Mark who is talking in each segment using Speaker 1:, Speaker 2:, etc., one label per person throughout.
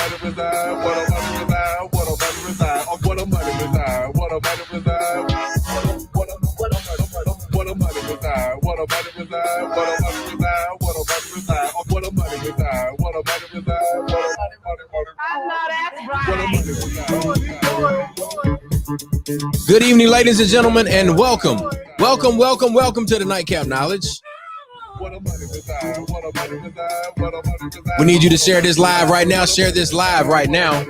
Speaker 1: money reside, what a money reside, what a money reside, what a money reside, what a money reside, what a money reside, what a money reside, what a money reside, what a money reside, what a money reside, what a money reside, what a
Speaker 2: Good evening, ladies and gentlemen, and welcome to the Nightcap Knowledge. We need you to share this live right now. Share this live right now.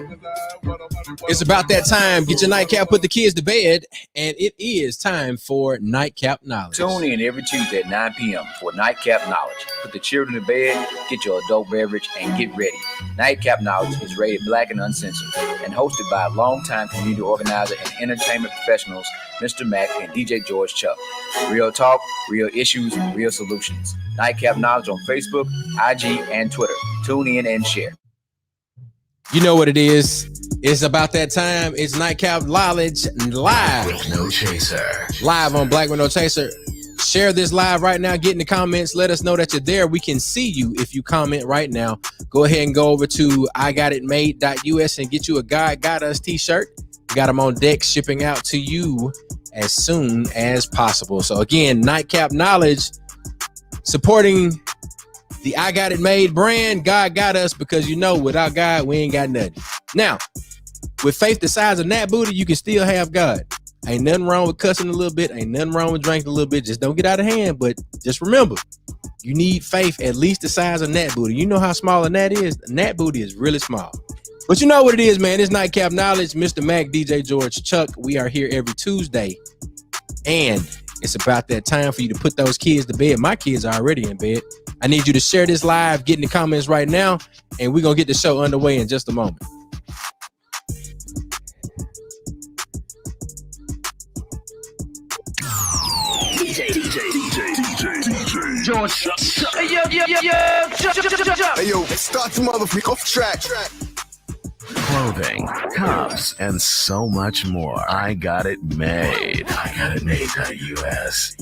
Speaker 2: It's about that time. Get your nightcap, put the kids to bed, and it is time for Nightcap Knowledge.
Speaker 3: Tune in every Tuesday at 9 p.m. for Nightcap Knowledge. Put the children to bed, get your adult beverage, and get ready. Nightcap Knowledge is rated Black and Uncensored and hosted by longtime community organizer and entertainment professionals, Mr. Mac and DJ George Chuck. Real talk, real issues, real solutions. Nightcap Knowledge on Facebook, IG, and Twitter. Tune in and share.
Speaker 2: You know what it is. It's about that time. It's Nightcap Knowledge live.
Speaker 4: With no chaser.
Speaker 2: Live on Black with No Chaser. Share this live right now. Get in the comments. Let us know that you're there. We can see you if you comment right now. Go ahead and go over to igotitmade.us and get you a God Got Us t-shirt. We got them on deck, shipping out to you as soon as possible. So again, Nightcap Knowledge, supporting the I Got It Made brand. God got us, because you know without God we ain't got nothing. Now, with faith the size of that booty, you can still have God. Ain't nothing wrong with cussing a little bit. Ain't nothing wrong with drinking a little bit. Just don't get out of hand. But just remember, you need faith at least the size of that booty. You know how small a gnat is? A gnat booty is really small. But you know what it is, man. It's Nightcap Knowledge. Mr. Mac, DJ George, Chuck. We are here every Tuesday. And it's about that time for you to put those kids to bed. My kids are already in bed. I need you to share this live, get in the comments right now, and we're going to get the show underway in just a moment.
Speaker 4: DJ.
Speaker 5: George.
Speaker 1: Hey, yo, start the motherfucker off track.
Speaker 4: Clothing, cups, and so much more. I got it made. I got it made.us.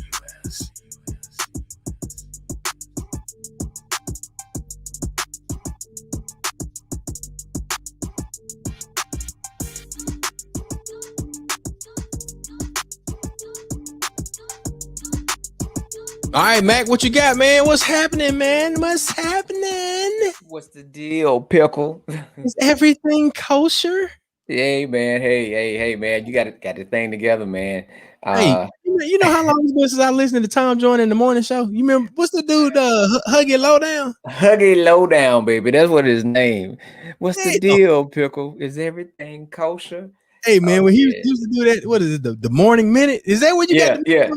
Speaker 2: All right, Mac, what you got, man? What's happening, man? What's happening?
Speaker 3: What's the deal, Pickle?
Speaker 2: Is everything kosher?
Speaker 3: Hey, man. Hey, man. You got the thing together, man.
Speaker 2: Hey, you know how long it's been since I listened to Tom Joyner in the morning show? You remember, what's the dude, Huggy Lowdown?
Speaker 3: Huggy Lowdown, baby. That's what his name. What's the deal, Pickle? Is everything kosher?
Speaker 2: Hey, man, when he used to do that, what is it, the morning minute? Is that what you got?
Speaker 3: Yeah.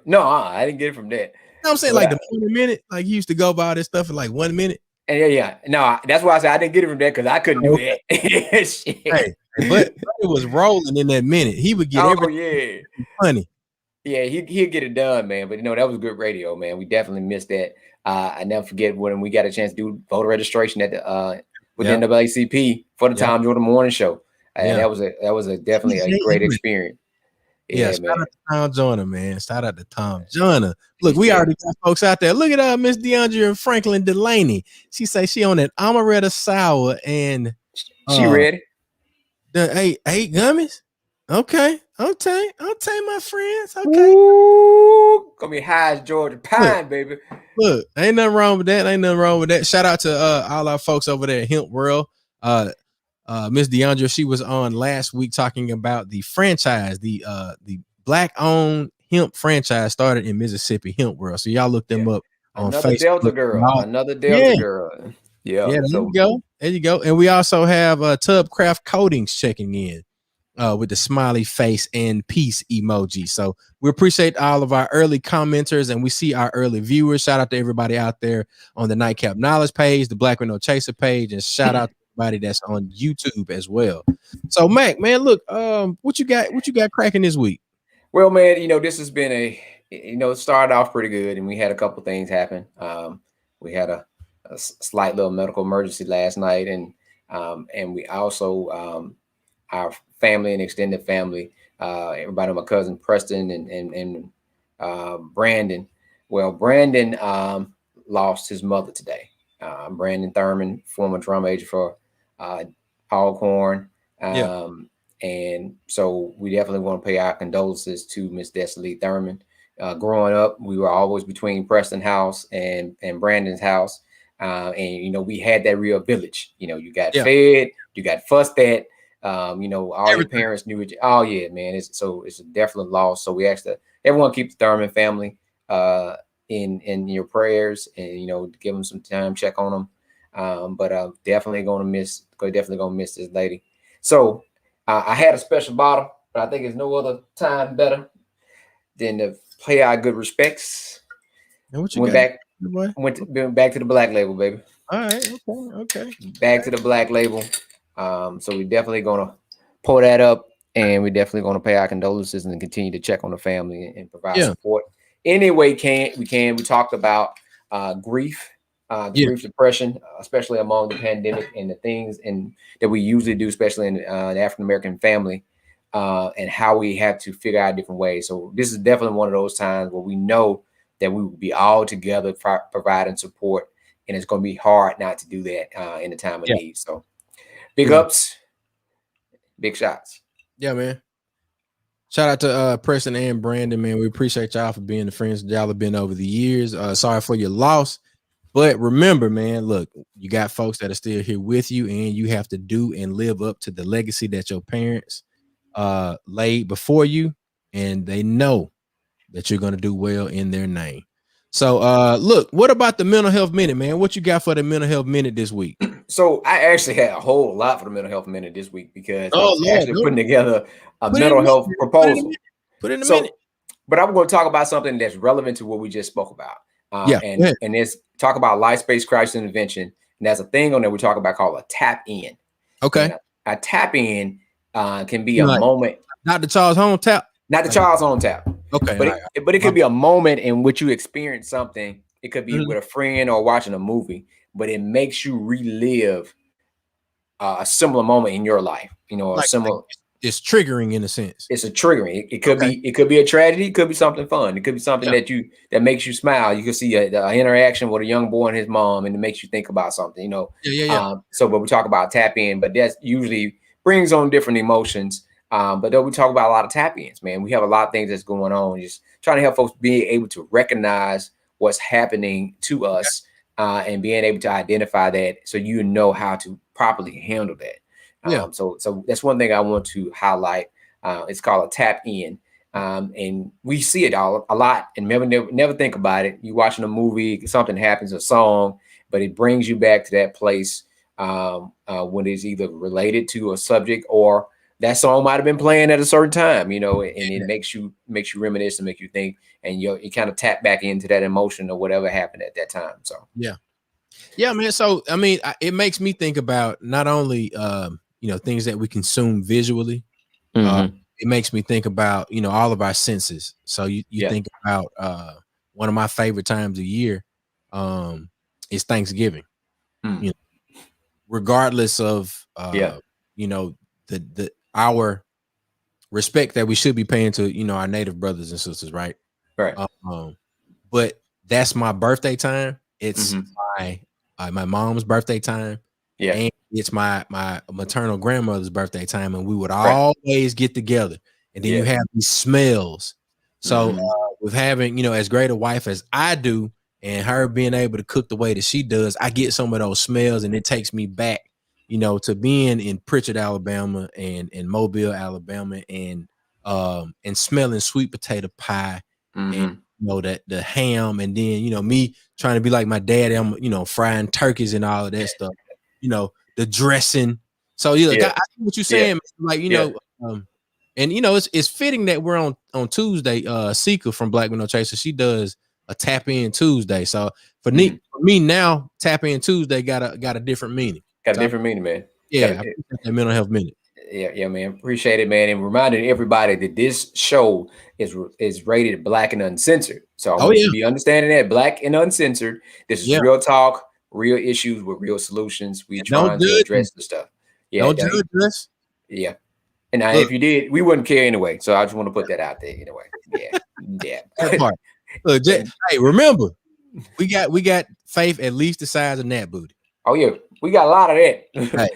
Speaker 3: No, I didn't get it from that.
Speaker 2: You know what I'm saying? Like the morning minute, like he used to go by all this stuff in like 1 minute.
Speaker 3: Yeah. No, that's why I said I didn't get it from that, because I couldn't do that.
Speaker 2: Hey, but it was rolling in that minute. He would get everything funny.
Speaker 3: Yeah, he'd get it done, man. But that was good radio, man. We definitely missed that. I never forget when we got a chance to do voter registration at the with the NAACP for the Tom Joyner Morning Show. And that was definitely a great experience.
Speaker 2: Yeah, shout out to Tom Joyner, man. Shout out to Tom Joyner. Look, we already got folks out there. Look at Miss DeAndre and Franklin Delaney. She say she on that amaretto sour, and
Speaker 3: she ready.
Speaker 2: The eight gummies. Okay, my friends. Okay,
Speaker 3: ooh, gonna be high as Georgia pine, baby.
Speaker 2: Look, ain't nothing wrong with that. Shout out to all our folks over there at Hemp World. Miss DeAndre, she was on last week talking about the franchise, the Black-owned hemp franchise started in Mississippi, Hemp World. So y'all look them up on Facebook.
Speaker 3: Another Delta girl. Yeah.
Speaker 2: There you go. And we also have Tub Craft Coatings checking in with the smiley face and peace emoji. So we appreciate all of our early commenters, and we see our early viewers. Shout out to everybody out there on the Nightcap Knowledge page, the Black with No Chaser page, and shout out that's on YouTube as well. So Mac, man, look, what you got cracking this week?
Speaker 3: Well, man, this has been it started off pretty good, and we had a couple things happen. We had a slight little medical emergency last night, and we also our family and extended family, everybody, my cousin Preston and Brandon. Well, Brandon lost his mother today. Brandon Thurman, former drum major for Alcorn. And so we definitely want to pay our condolences to Miss Destiny Thurman. Growing up, we were always between Preston House and Brandon's house. And, we had that real village. You got fed, you got fussed at, all your parents knew it. Oh, yeah, man. It's a definite loss. So we ask that everyone keep the Thurman family in your prayers and, give them some time, check on them. But definitely going to miss this lady. So I had a special bottle, but I think there's no other time better than to pay our good respects.
Speaker 2: And what you
Speaker 3: went back to the Black Label, baby.
Speaker 2: All right, okay.
Speaker 3: Back to the Black Label. So we definitely gonna pull that up, and we definitely gonna pay our condolences and continue to check on the family and provide support any way we can. We talked about grief. Grief, depression, especially among the pandemic and the things that we usually do, especially in the African American family, and how we have to figure out different ways. So this is definitely one of those times where we know that we will be all together providing support, and it's going to be hard not to do that in the time of need. So big ups, big shots.
Speaker 2: Yeah, man. Shout out to Preston and Brandon, man. We appreciate y'all for being the friends that y'all have been over the years. Sorry for your loss. But remember, man, look, you got folks that are still here with you, and you have to do and live up to the legacy that your parents laid before you, and they know that you're going to do well in their name. So, look, what about the mental health minute, man? What you got for the mental health minute this week?
Speaker 3: So I actually had a whole lot for the mental health minute this week because I was actually putting together a mental health proposal.
Speaker 2: Put in a minute.
Speaker 3: But I'm going to talk about something that's relevant to what we just spoke about. And it's talk about life space crisis intervention. And there's a thing on there we talk about called a tap in.
Speaker 2: Okay.
Speaker 3: A tap in can be a moment.
Speaker 2: Not the Charles Home tap.
Speaker 3: Not the Charles Home tap.
Speaker 2: Okay.
Speaker 3: But it could be a moment in which you experience something. It could be with a friend or watching a movie, but it makes you relive a similar moment in your life. A similar.
Speaker 2: It's triggering in a sense.
Speaker 3: It's a triggering. It could be. It could be a tragedy. It could be something fun. It could be something that makes you smile. You can see an interaction with a young boy and his mom, and it makes you think about something. But we talk about tap in, but that usually brings on different emotions. But then we talk about a lot of tap ins, man. We have a lot of things that's going on. Just trying to help folks be able to recognize what's happening to us and being able to identify that, so you know how to properly handle that. So that's one thing I want to highlight. It's called a tap in. And we see it a lot and never think about it. You watching a movie, something happens, a song, but it brings you back to that place when it's either related to a subject or that song might have been playing at a certain time, and it makes you reminisce and make you think, and you kind of tap back into that emotion or whatever happened at that time. So
Speaker 2: yeah, man. So I mean, it makes me think about not only things that we consume visually. It makes me think about all of our senses. So you think about one of my favorite times of year is Thanksgiving. Regardless of our respect that we should be paying to our Native brothers and sisters, right? But that's my birthday time. It's my mom's birthday time. And it's my maternal grandmother's birthday time, and we would always get together. And then you have these smells. So with having as great a wife as I do, and her being able to cook the way that she does, I get some of those smells, and it takes me back to being in Pritchard, Alabama, and Mobile, Alabama, and smelling sweet potato pie, and that the ham, and then me trying to be like my dad. I'm frying turkeys and all of that stuff. The dressing. So I see what you're saying, and it's fitting that we're on Tuesday. Sika from Black Widow Chaser, she does a tap in Tuesday. So for me now, tap in Tuesday got a different meaning.
Speaker 3: Got a different meaning, man.
Speaker 2: Yeah, that mental health minute.
Speaker 3: Yeah, man. Appreciate it, man. And reminding everybody that this show is rated Black and Uncensored. So I want you to be understanding that Black and Uncensored. This is real talk, real issues with real solutions. We trying to address the stuff. Yeah,
Speaker 2: don't judge us.
Speaker 3: Yeah. And now, if you did, we wouldn't care anyway. So I just want to put that out there anyway. Yeah.
Speaker 2: That part. Look, hey, remember, we got Faith at least the size of Nat Booty.
Speaker 3: Oh yeah, we got a lot of that.
Speaker 2: Right.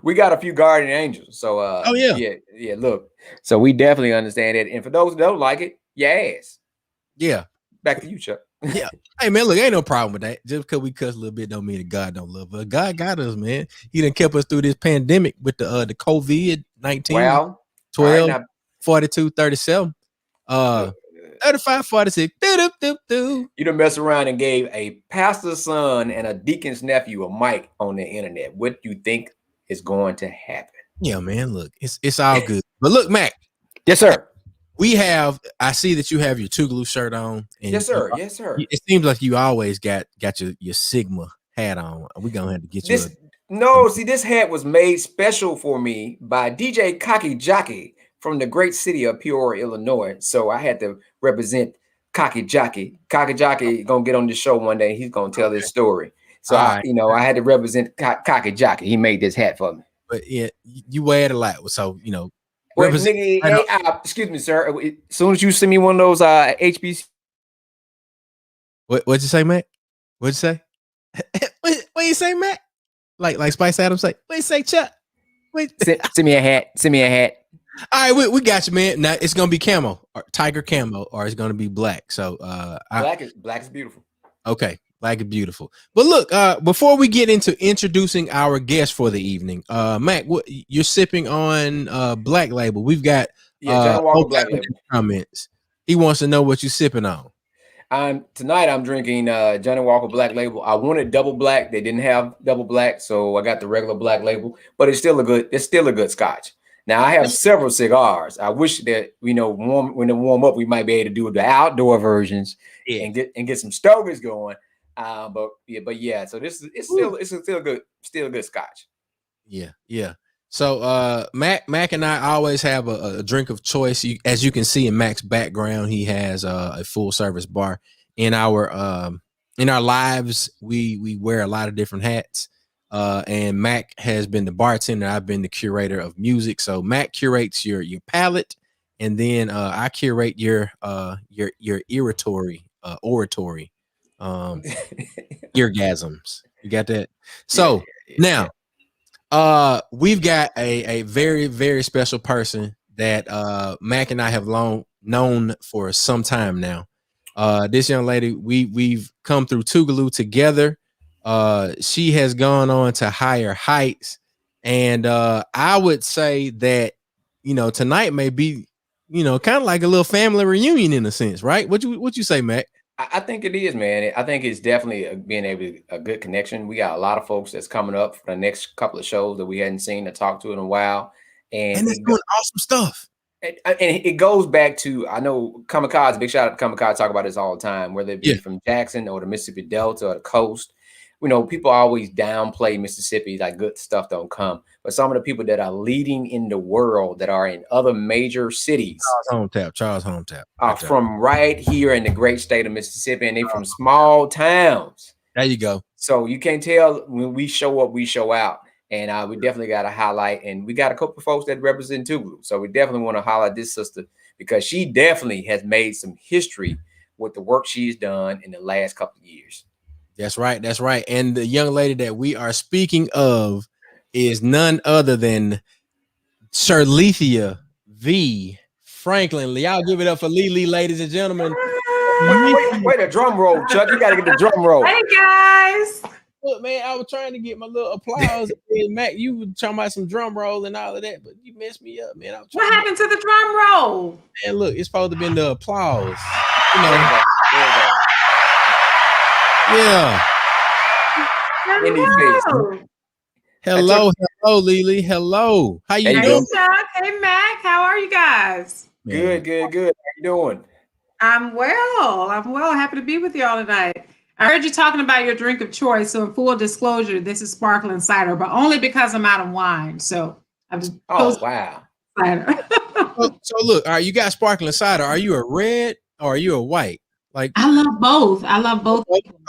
Speaker 3: We got a few guardian angels. So
Speaker 2: Oh yeah.
Speaker 3: yeah. Look, so we definitely understand it. And for those who don't like it, your ass.
Speaker 2: Yeah.
Speaker 3: Back to you, Chuck.
Speaker 2: Yeah. Hey man, look, ain't no problem with that. Just because we cuss a little bit don't mean that God don't love us. God got us, man. He done kept us through this pandemic with the COVID-19.
Speaker 3: Well,
Speaker 2: 12,
Speaker 3: right,
Speaker 2: 42, 37, 35, 46.
Speaker 3: You done mess around and gave a pastor's son and a deacon's nephew a mic on the internet. What do you think is going to happen?
Speaker 2: Yeah, man. Look, it's all good. But look, Mac.
Speaker 3: Yes, sir.
Speaker 2: I see that you have your Tougaloo shirt on. And
Speaker 3: yes, sir. Yes, sir.
Speaker 2: It seems like you always got your Sigma hat on. We're gonna have to get
Speaker 3: this.
Speaker 2: You
Speaker 3: This hat was made special for me by DJ Cocky Jockey from the great city of Peoria, Illinois. So I had to represent Cocky Jockey. Cocky Jockey gonna get on the show one day. He's gonna tell this story. So I had to represent Cocky Jockey. He made this hat for me.
Speaker 2: But yeah, you wear it a lot. So
Speaker 3: Wait, nigga, excuse me, sir. As soon as you send me one of those HBCU.
Speaker 2: What'd you say, Matt? What'd you say? What you say, Matt? Like Spice Adams say, what you say, Chuck?
Speaker 3: Send me a hat. Send me a hat.
Speaker 2: All right, we got you, man. Now it's gonna be camo, or tiger camo, or it's gonna be black. So
Speaker 3: black is beautiful.
Speaker 2: Okay, black is beautiful. But look, before we get into introducing our guest for the evening, Mac, what you're sipping on Black Label. We've got
Speaker 3: John Walker Black Label
Speaker 2: comments. He wants to know what you're sipping on.
Speaker 3: Tonight I'm drinking Johnny Walker Black Label. I wanted double black. They didn't have double black, so I got the regular Black Label. But it's still a good Scotch. Now I have several cigars. I wish that when they warm up, we might be able to do the outdoor versions and get some stogies going. But yeah. So it's still a good Scotch.
Speaker 2: Yeah. So Mac and I always have a drink of choice. As you can see in Mac's background, he has a full service bar. In our lives, we wear a lot of different hats. And Mac has been the bartender. I've been the curator of music. So Mac curates your palate, and then I curate your oratory, eargasms. You got that? So now. We've got a very, very special person that Mac and I have long known for some time now. This young lady, we've come through Tougaloo together. She has gone on to higher heights, and I would say that tonight may be kind of like a little family reunion in a sense, right? What you say, Mac?
Speaker 3: I think it is, man. I think it's definitely being a good connection. We got a lot of folks that's coming up for the next couple of shows that we hadn't seen to talk to in a while, and
Speaker 2: it's doing awesome stuff.
Speaker 3: And it goes back to, I know Kamikaze, big shout out to Kamikaze, talk about this all the time, whether it be from Jackson or the Mississippi Delta or the coast. People always downplay Mississippi, like good stuff don't come. But some of the people that are leading in the world that are in other major cities,
Speaker 2: Charles Hometap,
Speaker 3: are from right here in the great state of Mississippi, and they're from small towns.
Speaker 2: There you go.
Speaker 3: So you can't tell when we show up, we show out. And we definitely got to highlight, and we got a couple of folks that represent Tougaloo. So we definitely want to highlight this sister because she definitely has made some history with the work she's done in the last couple of years.
Speaker 2: That's right. And the young lady that we are speaking of is none other than Shirlethia V. Franklin. Y'all give it up for Lee, ladies and gentlemen.
Speaker 3: Wait, a drum roll, Chuck. You got to get the drum roll.
Speaker 5: Hey, guys.
Speaker 2: Look, man, I was trying to get my little applause. And Mac, you were talking about some drum roll and all of that, but you messed me up, man.
Speaker 5: What happened to the drum roll?
Speaker 2: Man, look, it's supposed to be the applause. Yeah.
Speaker 3: In these faces.
Speaker 2: Hello, Lily. Hello. How you doing?
Speaker 5: Hey, Chuck. Hey, Mac. How are you guys?
Speaker 3: Good. How you doing?
Speaker 5: I'm well. Happy to be with y'all tonight. I heard you talking about your drink of choice. So in full disclosure, this is sparkling cider, but only because I'm out of wine. So I'm just
Speaker 3: wow.
Speaker 5: Cider.
Speaker 2: so look, all right, you got sparkling cider. Are you a red or are you a white? Like
Speaker 5: I love both.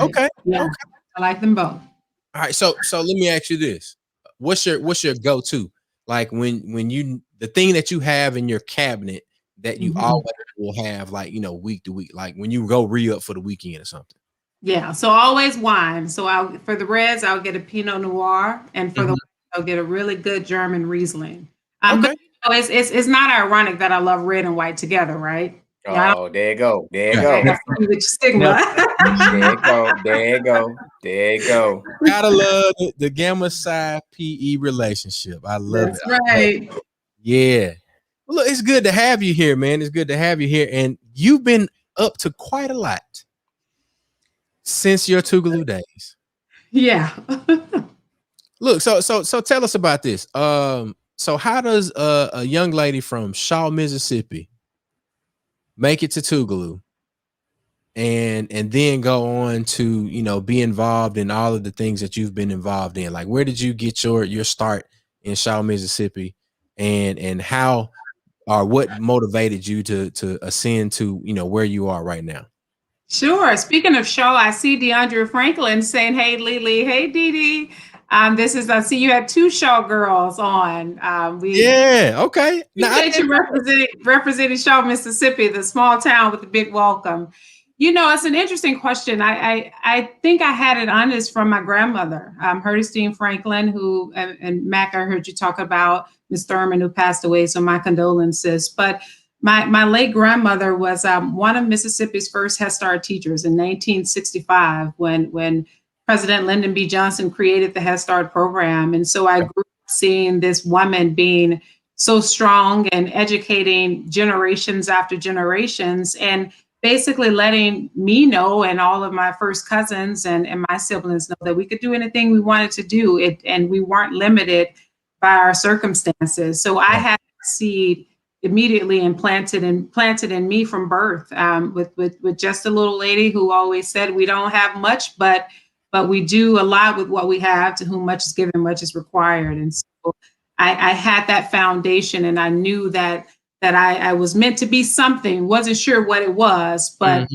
Speaker 2: Okay.
Speaker 5: Yeah,
Speaker 2: okay.
Speaker 5: I like them both.
Speaker 2: All right. So let me ask you this. What's your go-to? Like when you the thing that you have in your cabinet that you always will have, like week to week, like when you go re-up for the weekend or something.
Speaker 5: Yeah, so always wine. So for the reds, I'll get a Pinot Noir, and for the
Speaker 2: Mhm.
Speaker 5: whites, I'll get a really good German Riesling. But
Speaker 2: Okay.
Speaker 5: it's not ironic that I love red and white together, right? Yeah,
Speaker 3: Oh, there you go. There you
Speaker 2: Yeah.
Speaker 3: go.
Speaker 5: I see with your
Speaker 2: Now,
Speaker 5: stigma.
Speaker 3: There you go. There you go. There you go.
Speaker 2: gotta love the Gamma Psi PE relationship. I love it.
Speaker 5: That's right.
Speaker 2: Yeah. Well, look, it's good to have you here, man. It's good to have you here. And you've been up to quite a lot since your Tougaloo days.
Speaker 5: Yeah.
Speaker 2: Look, so tell us about this. So how does a young lady from Shaw, Mississippi make it to Tougaloo and then go on to, be involved in all of the things that you've been involved in? Like, where did you get your start in Shaw, Mississippi, and how or what motivated you to ascend to, where you are right now?
Speaker 5: Sure. Speaking of show, I see DeAndre Franklin saying, "Hey, Lily. Hey, Dee Dee." I see you had two show girls on.
Speaker 2: Yeah, okay. Now,
Speaker 5: Appreciate you representing Shaw, Mississippi, the small town with the big welcome. It's an interesting question. I think I had it on this from my grandmother, HERstory Franklin, who and Mac, I heard you talk about Miss Thurman, who passed away. So my condolences. But my late grandmother was one of Mississippi's first Head Start teachers in 1965 when President Lyndon B. Johnson created the Head Start program. And so I grew up seeing this woman being so strong and educating generations after generations, and basically letting me know and all of my first cousins and my siblings know that we could do anything we wanted to do it, and we weren't limited by our circumstances. So I had a seed immediately implanted in me from birth, with just a little lady who always said we don't have much, but we do a lot with what we have. To whom much is given, much is required. And so I had that foundation, and I knew that I was meant to be something. Wasn't sure what it was, but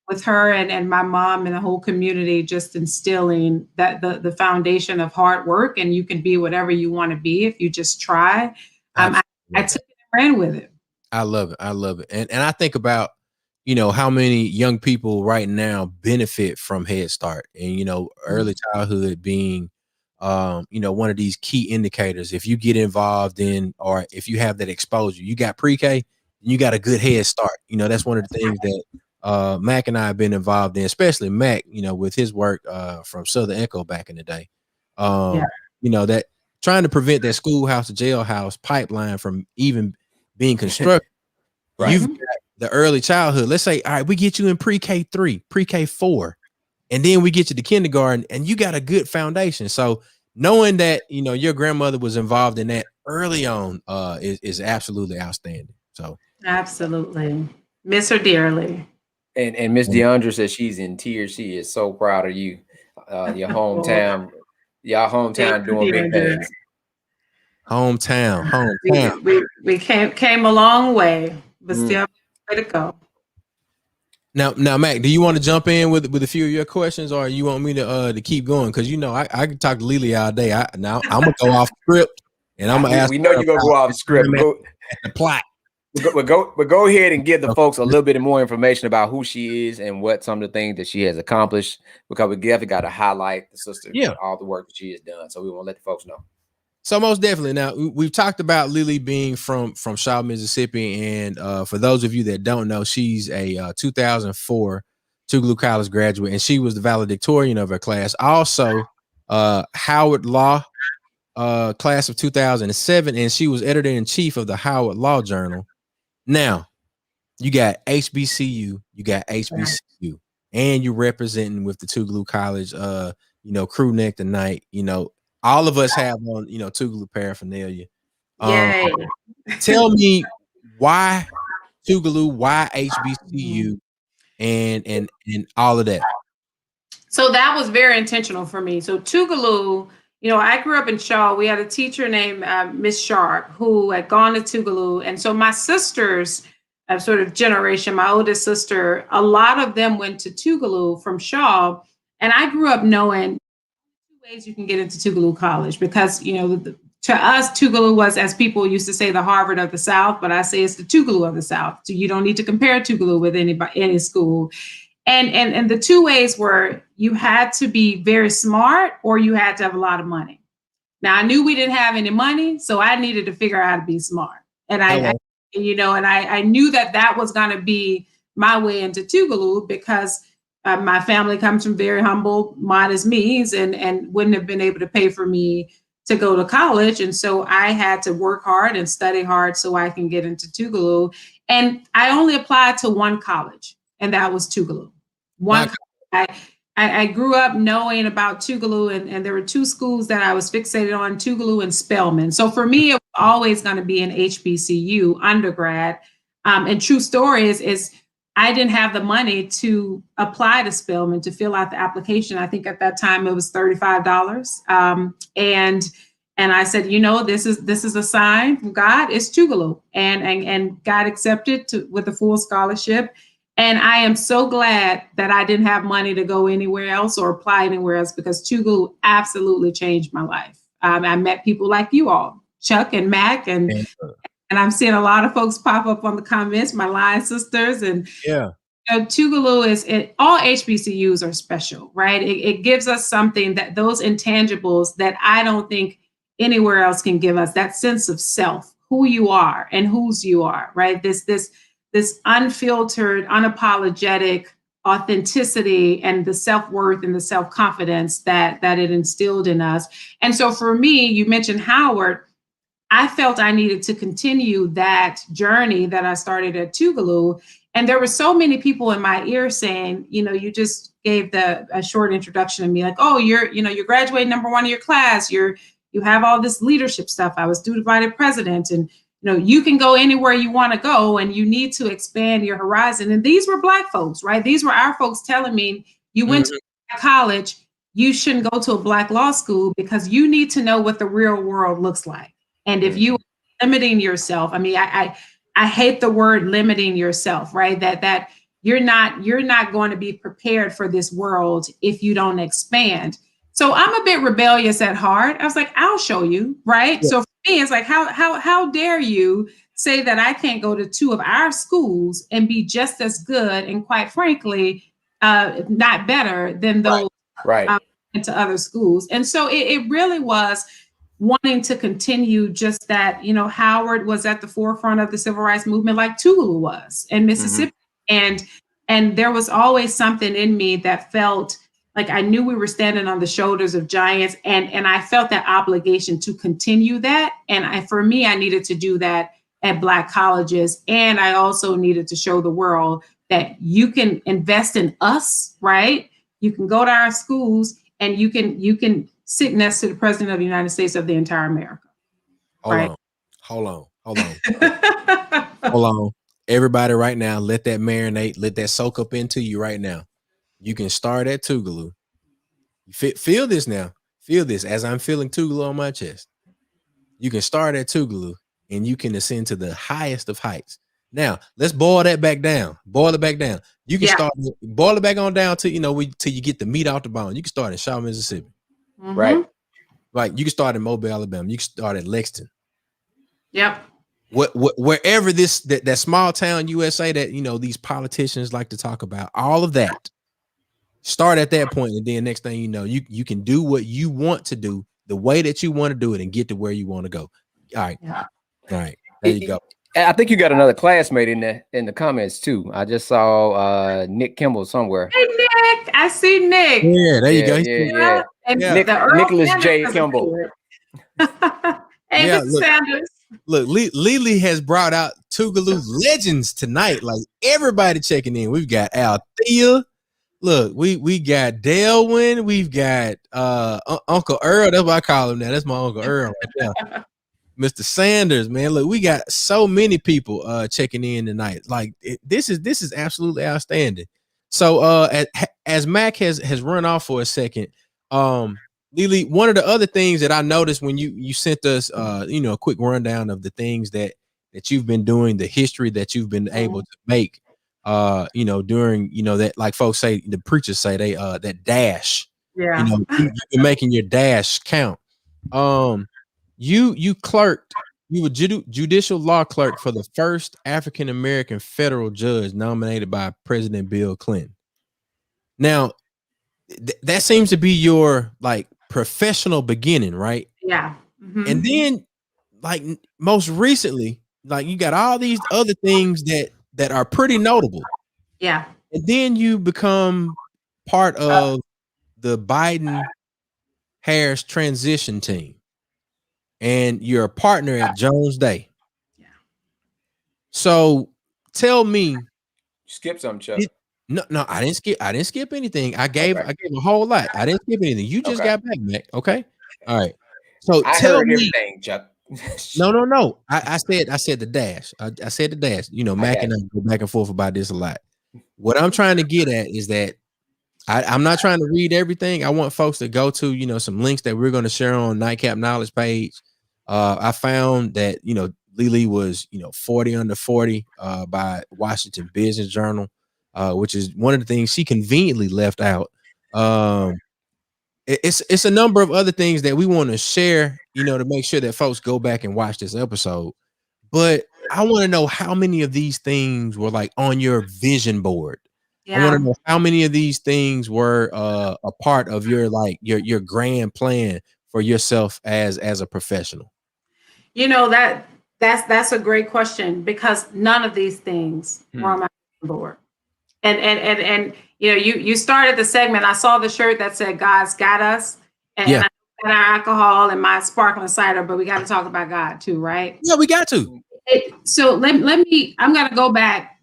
Speaker 5: with her and my mom and the whole community just instilling that the foundation of hard work, and you can be whatever you want to be if you just try. I took it and ran with it.
Speaker 2: I love it. I love it. And I think about, how many young people right now benefit from Head Start, and, early childhood being, one of these key indicators. If you get involved in, or if you have that exposure, you got pre-K, you got a good Head Start. That's one of the things that Mac and I have been involved in, especially Mac, with his work from Southern Echo back in the day. That trying to prevent that schoolhouse to jailhouse pipeline from even being constructed.
Speaker 3: Right.
Speaker 2: You've got the early childhood. Let's say, all right, we get you in pre-K 3, pre-K 4, and then we get you to kindergarten, and you got a good foundation. So knowing that, your grandmother was involved in that early on is absolutely outstanding. So
Speaker 5: Absolutely. Miss her dearly.
Speaker 3: And Miss DeAndre says she's in tears. She is so proud of you. Your hometown. Y'all hometown doing big things.
Speaker 2: Hometown.
Speaker 5: We came a long way, but still way to go.
Speaker 2: Now, Mac, do you want to jump in with a few of your questions, or you want me to keep going? Because I can talk to Lily all day. Now I'm gonna go off script, and I'm gonna ask.
Speaker 3: We know you're gonna go off script.
Speaker 2: The plot.
Speaker 3: But go ahead and give the folks a little bit more information about who she is and what some of the things that she has accomplished, because we definitely got to highlight the sister, all the work that she has done. So we want to let the folks know.
Speaker 2: So most definitely. Now we've talked about Lily being from Shaw, Mississippi, and for those of you that don't know, she's a 2004 Tougaloo College graduate, and she was the valedictorian of her class. Also, Howard Law class of 2007, and she was editor-in-chief of the Howard Law Journal. Now, you got HBCU, and you're representing with the Tougaloo College, crew neck tonight. All of us have on, Tougaloo paraphernalia. Tell me why Tougaloo, why HBCU, and all of that.
Speaker 5: So that was very intentional for me. So Tougaloo, I grew up in Shaw. We had a teacher named Miss Sharp who had gone to Tougaloo. And so my sisters, sort of generation, my oldest sister, a lot of them went to Tougaloo from Shaw. And I grew up knowing two ways you can get into Tougaloo College, because, to us, Tougaloo was, as people used to say, the Harvard of the South, but I say it's the Tougaloo of the South. So you don't need to compare Tougaloo with any school. And the two ways were you had to be very smart or you had to have a lot of money. Now I knew we didn't have any money, so I needed to figure out how to be smart. And I knew that was going to be my way into Tougaloo because my family comes from very humble, modest means and wouldn't have been able to pay for me to go to college. And so I had to work hard and study hard so I can get into Tougaloo. And I only applied to one college, and that was Tougaloo. I grew up knowing about Tougaloo, and there were two schools that I was fixated on, Tougaloo and Spelman. So for me, it was always going to be an HBCU undergrad. And true story is I didn't have the money to apply to Spelman to fill out the application. I think at that time it was $35. And I said, this is a sign from God. It's Tougaloo, and God accepted with a full scholarship. And I am so glad that I didn't have money to go anywhere else or apply anywhere else, because Tougaloo absolutely changed my life. I met people like you all, Chuck and Mac, and I'm seeing a lot of folks pop up on the comments, my line sisters. And Tougaloo all HBCUs are special, right? It gives us something, that those intangibles that I don't think anywhere else can give us, that sense of self, who you are and whose you are, right? This unfiltered, unapologetic authenticity and the self-worth and the self-confidence that it instilled in us. And so for me, you mentioned Howard, I felt I needed to continue that journey that I started at Tougaloo. And there were so many people in my ear saying, you just gave a short introduction to me, like, oh, you're graduating number one of your class. You have all this leadership stuff. I was student invited president, and you can go anywhere you want to go, and you need to expand your horizon. And these were Black folks, right? These were our folks telling me, you went to college, you shouldn't go to a Black law school because you need to know what the real world looks like. And if you are limiting yourself, I hate the word limiting yourself, right? That you're not going to be prepared for this world if you don't expand. So I'm a bit rebellious at heart. I was like, I'll show you, right? Yeah. So for me, it's like, how dare you say that I can't go to two of our schools and be just as good and, quite frankly, not better than those into other schools. And so it really was wanting to continue just that. Howard was at the forefront of the civil rights movement like Tougaloo was in Mississippi. And there was always something in me that felt like I knew we were standing on the shoulders of giants, and I felt that obligation to continue that. And for me, I needed to do that at Black colleges. And I also needed to show the world that you can invest in us, right? You can go to our schools and you can sit next to the president of the United States of the entire America.
Speaker 2: Hold on. Everybody right now, let that marinate, let that soak up into you right now. You can start at Tougaloo. Feel this now. Feel this as I'm feeling Tougaloo on my chest. You can start at Tougaloo and you can ascend to the highest of heights. Now, let's boil that back down. Boil it back down. You can start, boil it back on down to, till you get the meat off the bone. You can start in Shaw, Mississippi.
Speaker 3: Right.
Speaker 2: Like you can start in Mobile, Alabama. You can start at Lexington.
Speaker 5: Yep.
Speaker 2: Wherever that small town USA that, these politicians like to talk about, all of that. Start at that point, and then next thing you know, you can do what you want to do the way that you want to do it and get to where you want to go. All right. Yeah. All right. There you go.
Speaker 3: I think you got another classmate in the comments too. I just saw Nick Kimball somewhere.
Speaker 5: Hey Nick, I see Nick.
Speaker 2: Yeah, there you go.
Speaker 3: Yeah. And Nicholas J. Kimball.
Speaker 5: Hey, Mr. Sanders.
Speaker 2: Look, Lily has brought out Tougaloo legends tonight. Like everybody checking in. We've got Althea. Look, we got Delwyn. We've got Uncle Earl. That's what I call him now. That's my Uncle Earl right now. Mr. Sanders, man. Look, we got so many people checking in tonight. Like this is absolutely outstanding. So as Mac has run off for a second, Lily, one of the other things that I noticed when you sent us a quick rundown of the things that you've been doing, the history that you've been able to make during that, like folks say, the preachers say they that dash. Yeah. You've been making your dash count. You clerked, you were judicial law clerk for the first African American federal judge nominated by President Bill Clinton. Now, that seems to be your like professional beginning, right?
Speaker 5: Yeah. Mhm.
Speaker 2: And then, like most recently, like you got all these other things that are pretty notable,
Speaker 5: Yeah.
Speaker 2: and then you become part of the Biden Harris transition team, and you're a partner at Jones Day.
Speaker 5: Yeah.
Speaker 2: So tell me,
Speaker 3: Skip some, Chuck.
Speaker 2: no, I didn't skip anything. I
Speaker 3: Okay.
Speaker 2: gave a whole lot. I didn't skip anything. You just
Speaker 3: Okay.
Speaker 2: got back, Mac. Okay. All right. So
Speaker 3: I
Speaker 2: tell
Speaker 3: heard
Speaker 2: me.
Speaker 3: everything, Chuck.
Speaker 2: No. I said the dash. I said the dash. You know, Mac
Speaker 3: got
Speaker 2: and I go back and forth about this a lot. What I'm trying to get at is that I'm not trying to read everything. I want folks to go to, you know, some links that we're going to share on Nightcap Knowledge page. I found that, you know, Lily was, you know, 40 under 40 by Washington Business Journal, which is one of the things she conveniently left out. It's a number of other things that we want to share, you know, to make sure that folks go back and watch this episode. But I want to know how many of these things were like on your vision board. I want to know how many of these things were a part of your like your grand plan for yourself as a professional.
Speaker 5: You know, that's a great question, because none of these things were on my board. And you know, you started the segment. I saw the shirt that said "God's got us," and
Speaker 2: Yeah.
Speaker 5: I got our alcohol and my sparkling cider, but we got to talk about God too, right?
Speaker 2: Yeah, we got to.
Speaker 5: So let me. I'm going to go back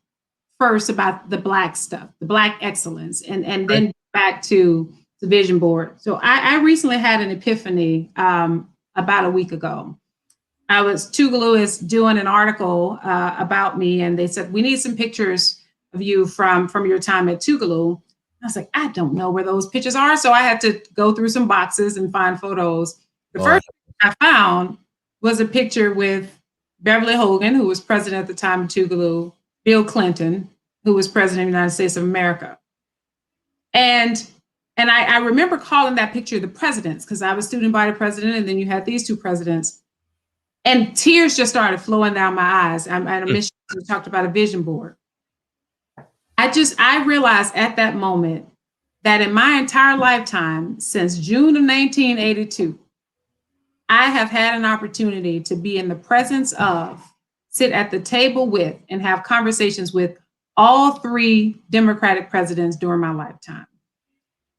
Speaker 5: first about the Black stuff, the Black excellence, and then back to the vision board. So I recently had an epiphany about a week ago. Tougaloo is doing an article about me, and they said we need some pictures of you from your time at Tougaloo. I was like, I don't know where those pictures are, so I had to go through some boxes and find photos. The first I found was a picture with Beverly Hogan, who was president at the time of Tougaloo, Bill Clinton, who was president of the United States of America. And I remember calling that picture the presidents, because I was student body president, and then you had these two presidents. And tears just started flowing down my eyes. I mentioned you talked about a vision board. I realized at that moment that in my entire lifetime, since June of 1982, I have had an opportunity to be in the presence of, sit at the table with, and have conversations with all three Democratic presidents during my lifetime.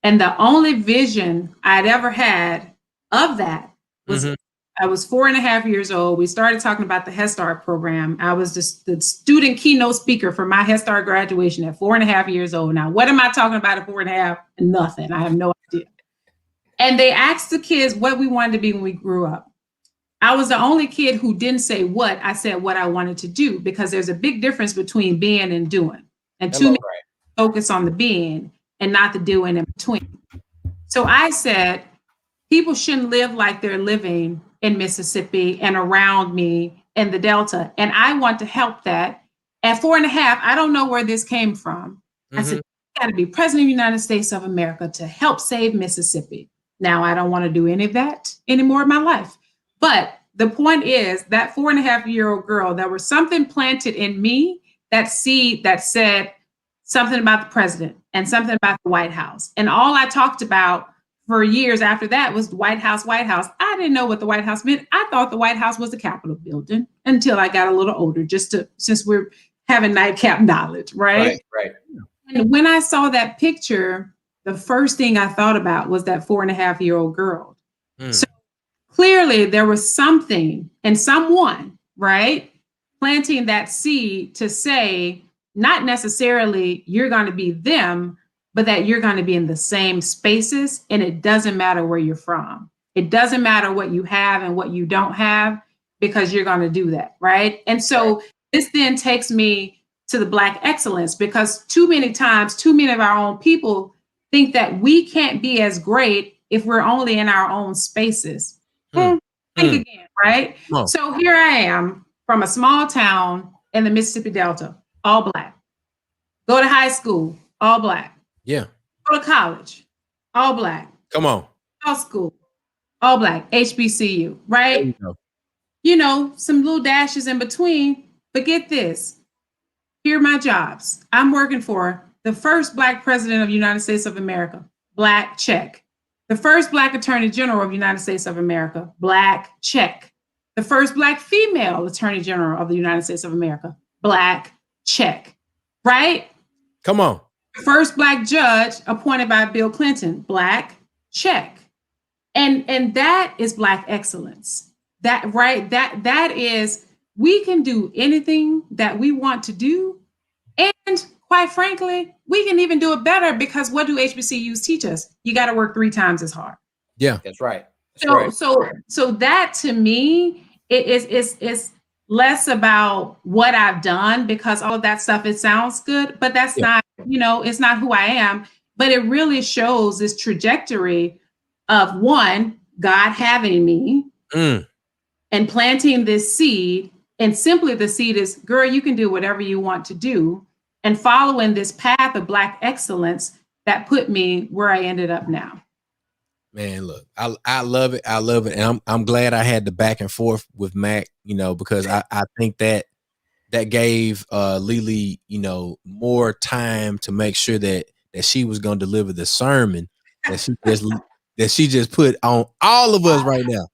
Speaker 5: And the only vision I'd ever had of that was I was 4.5 years old. We started talking about the HERstory program. I was the student keynote speaker for my HERstory graduation at 4.5 years old. Now, what am I talking about at 4.5? Nothing. I have no idea. And they asked the kids what we wanted to be when we grew up. I was the only kid who didn't say what. I said what I wanted to do, because there's a big difference between being and doing. And too many focus on the being and not the doing in between. So I said, people shouldn't live like they're living in Mississippi and around me in the Delta. And I want to help that. At 4.5, I don't know where this came from. I said, I got to be president of the United States of America to help save Mississippi. Now, I don't want to do any of that anymore in my life. But the point is that 4.5-year-old girl, there was something planted in me, that seed that said something about the president and something about the White House. And all I talked about for years after that was the White House, White House. I didn't know what the White House meant. I thought the White House was the Capitol building until I got a little older, since we're having nightcap knowledge, right?
Speaker 3: Right.
Speaker 5: And when I saw that picture, the first thing I thought about was that 4.5-year-old girl. So clearly there was something and someone, right, planting that seed to say, not necessarily you're going to be them, but that you're going to be in the same spaces, and it doesn't matter where you're from. It doesn't matter what you have and what you don't have, because you're going to do that, right? And so this then takes me to the Black excellence, because too many times, too many of our own people think that we can't be as great if we're only in our own spaces. Think again, right? So here I am from a small town in the Mississippi Delta, all Black. Go to high school, all Black.
Speaker 2: Yeah.
Speaker 5: Go to college, all Black.
Speaker 2: Come on.
Speaker 5: Law school, all Black. HBCU, right? You know, some little dashes in between. But get this. Here are my jobs. I'm working for The first Black president of the United States of America, Black, check. The first Black attorney general of the United States of America, Black, check. The first Black female attorney general of the United States of America, Black, check. Right?
Speaker 2: Come on.
Speaker 5: The first Black judge appointed by Bill Clinton, Black, check. And that is Black excellence. That, right? That is, we can do anything that we want to do. And quite frankly, we can even do it better, because what do HBCUs teach us? You got to work 3 times as hard.
Speaker 2: Yeah,
Speaker 3: That's right.
Speaker 5: So that to me, it's less about what I've done, because all of that stuff, it sounds good, but that's not, it's not who I am. But it really shows this trajectory of, one, God having me and planting this seed. And simply the seed is, girl, you can do whatever you want to do, and following this path of Black excellence that put me where I ended up now.
Speaker 2: Man, look, I love it. I love it. And I'm glad I had the back and forth with Mac, because I think that gave Lily, more time to make sure that she was going to deliver the sermon that she just put on all of us right now.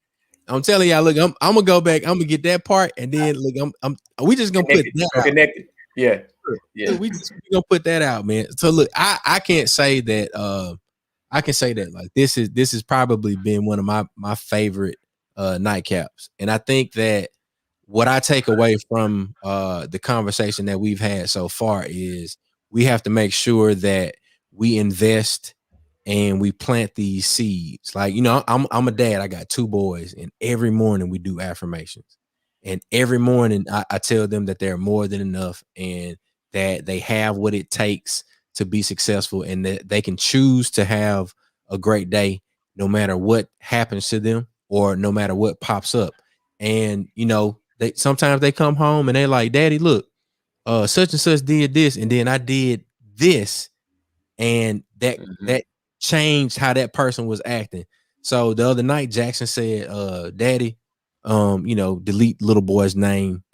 Speaker 2: I'm telling y'all, look, I'm gonna go back. I'm gonna get that part, and then look, we just gonna put that out.
Speaker 3: Connected. Yeah.
Speaker 2: We gonna put that out, man. So look, I can't say that. I can say that like this has probably been one of my favorite nightcaps, and I think that what I take away from the conversation that we've had so far is we have to make sure that we invest and we plant these seeds. Like, I'm a dad. I got 2 boys, and every morning we do affirmations. And every morning I tell them that they're more than enough, and that they have what it takes to be successful, and that they can choose to have a great day no matter what happens to them or no matter what pops up. And, they sometimes they come home and they're like, Daddy, look, such and such did this, and then I did this, and that changed how that person was acting. So the other night Jackson said, Daddy, delete little boy's name.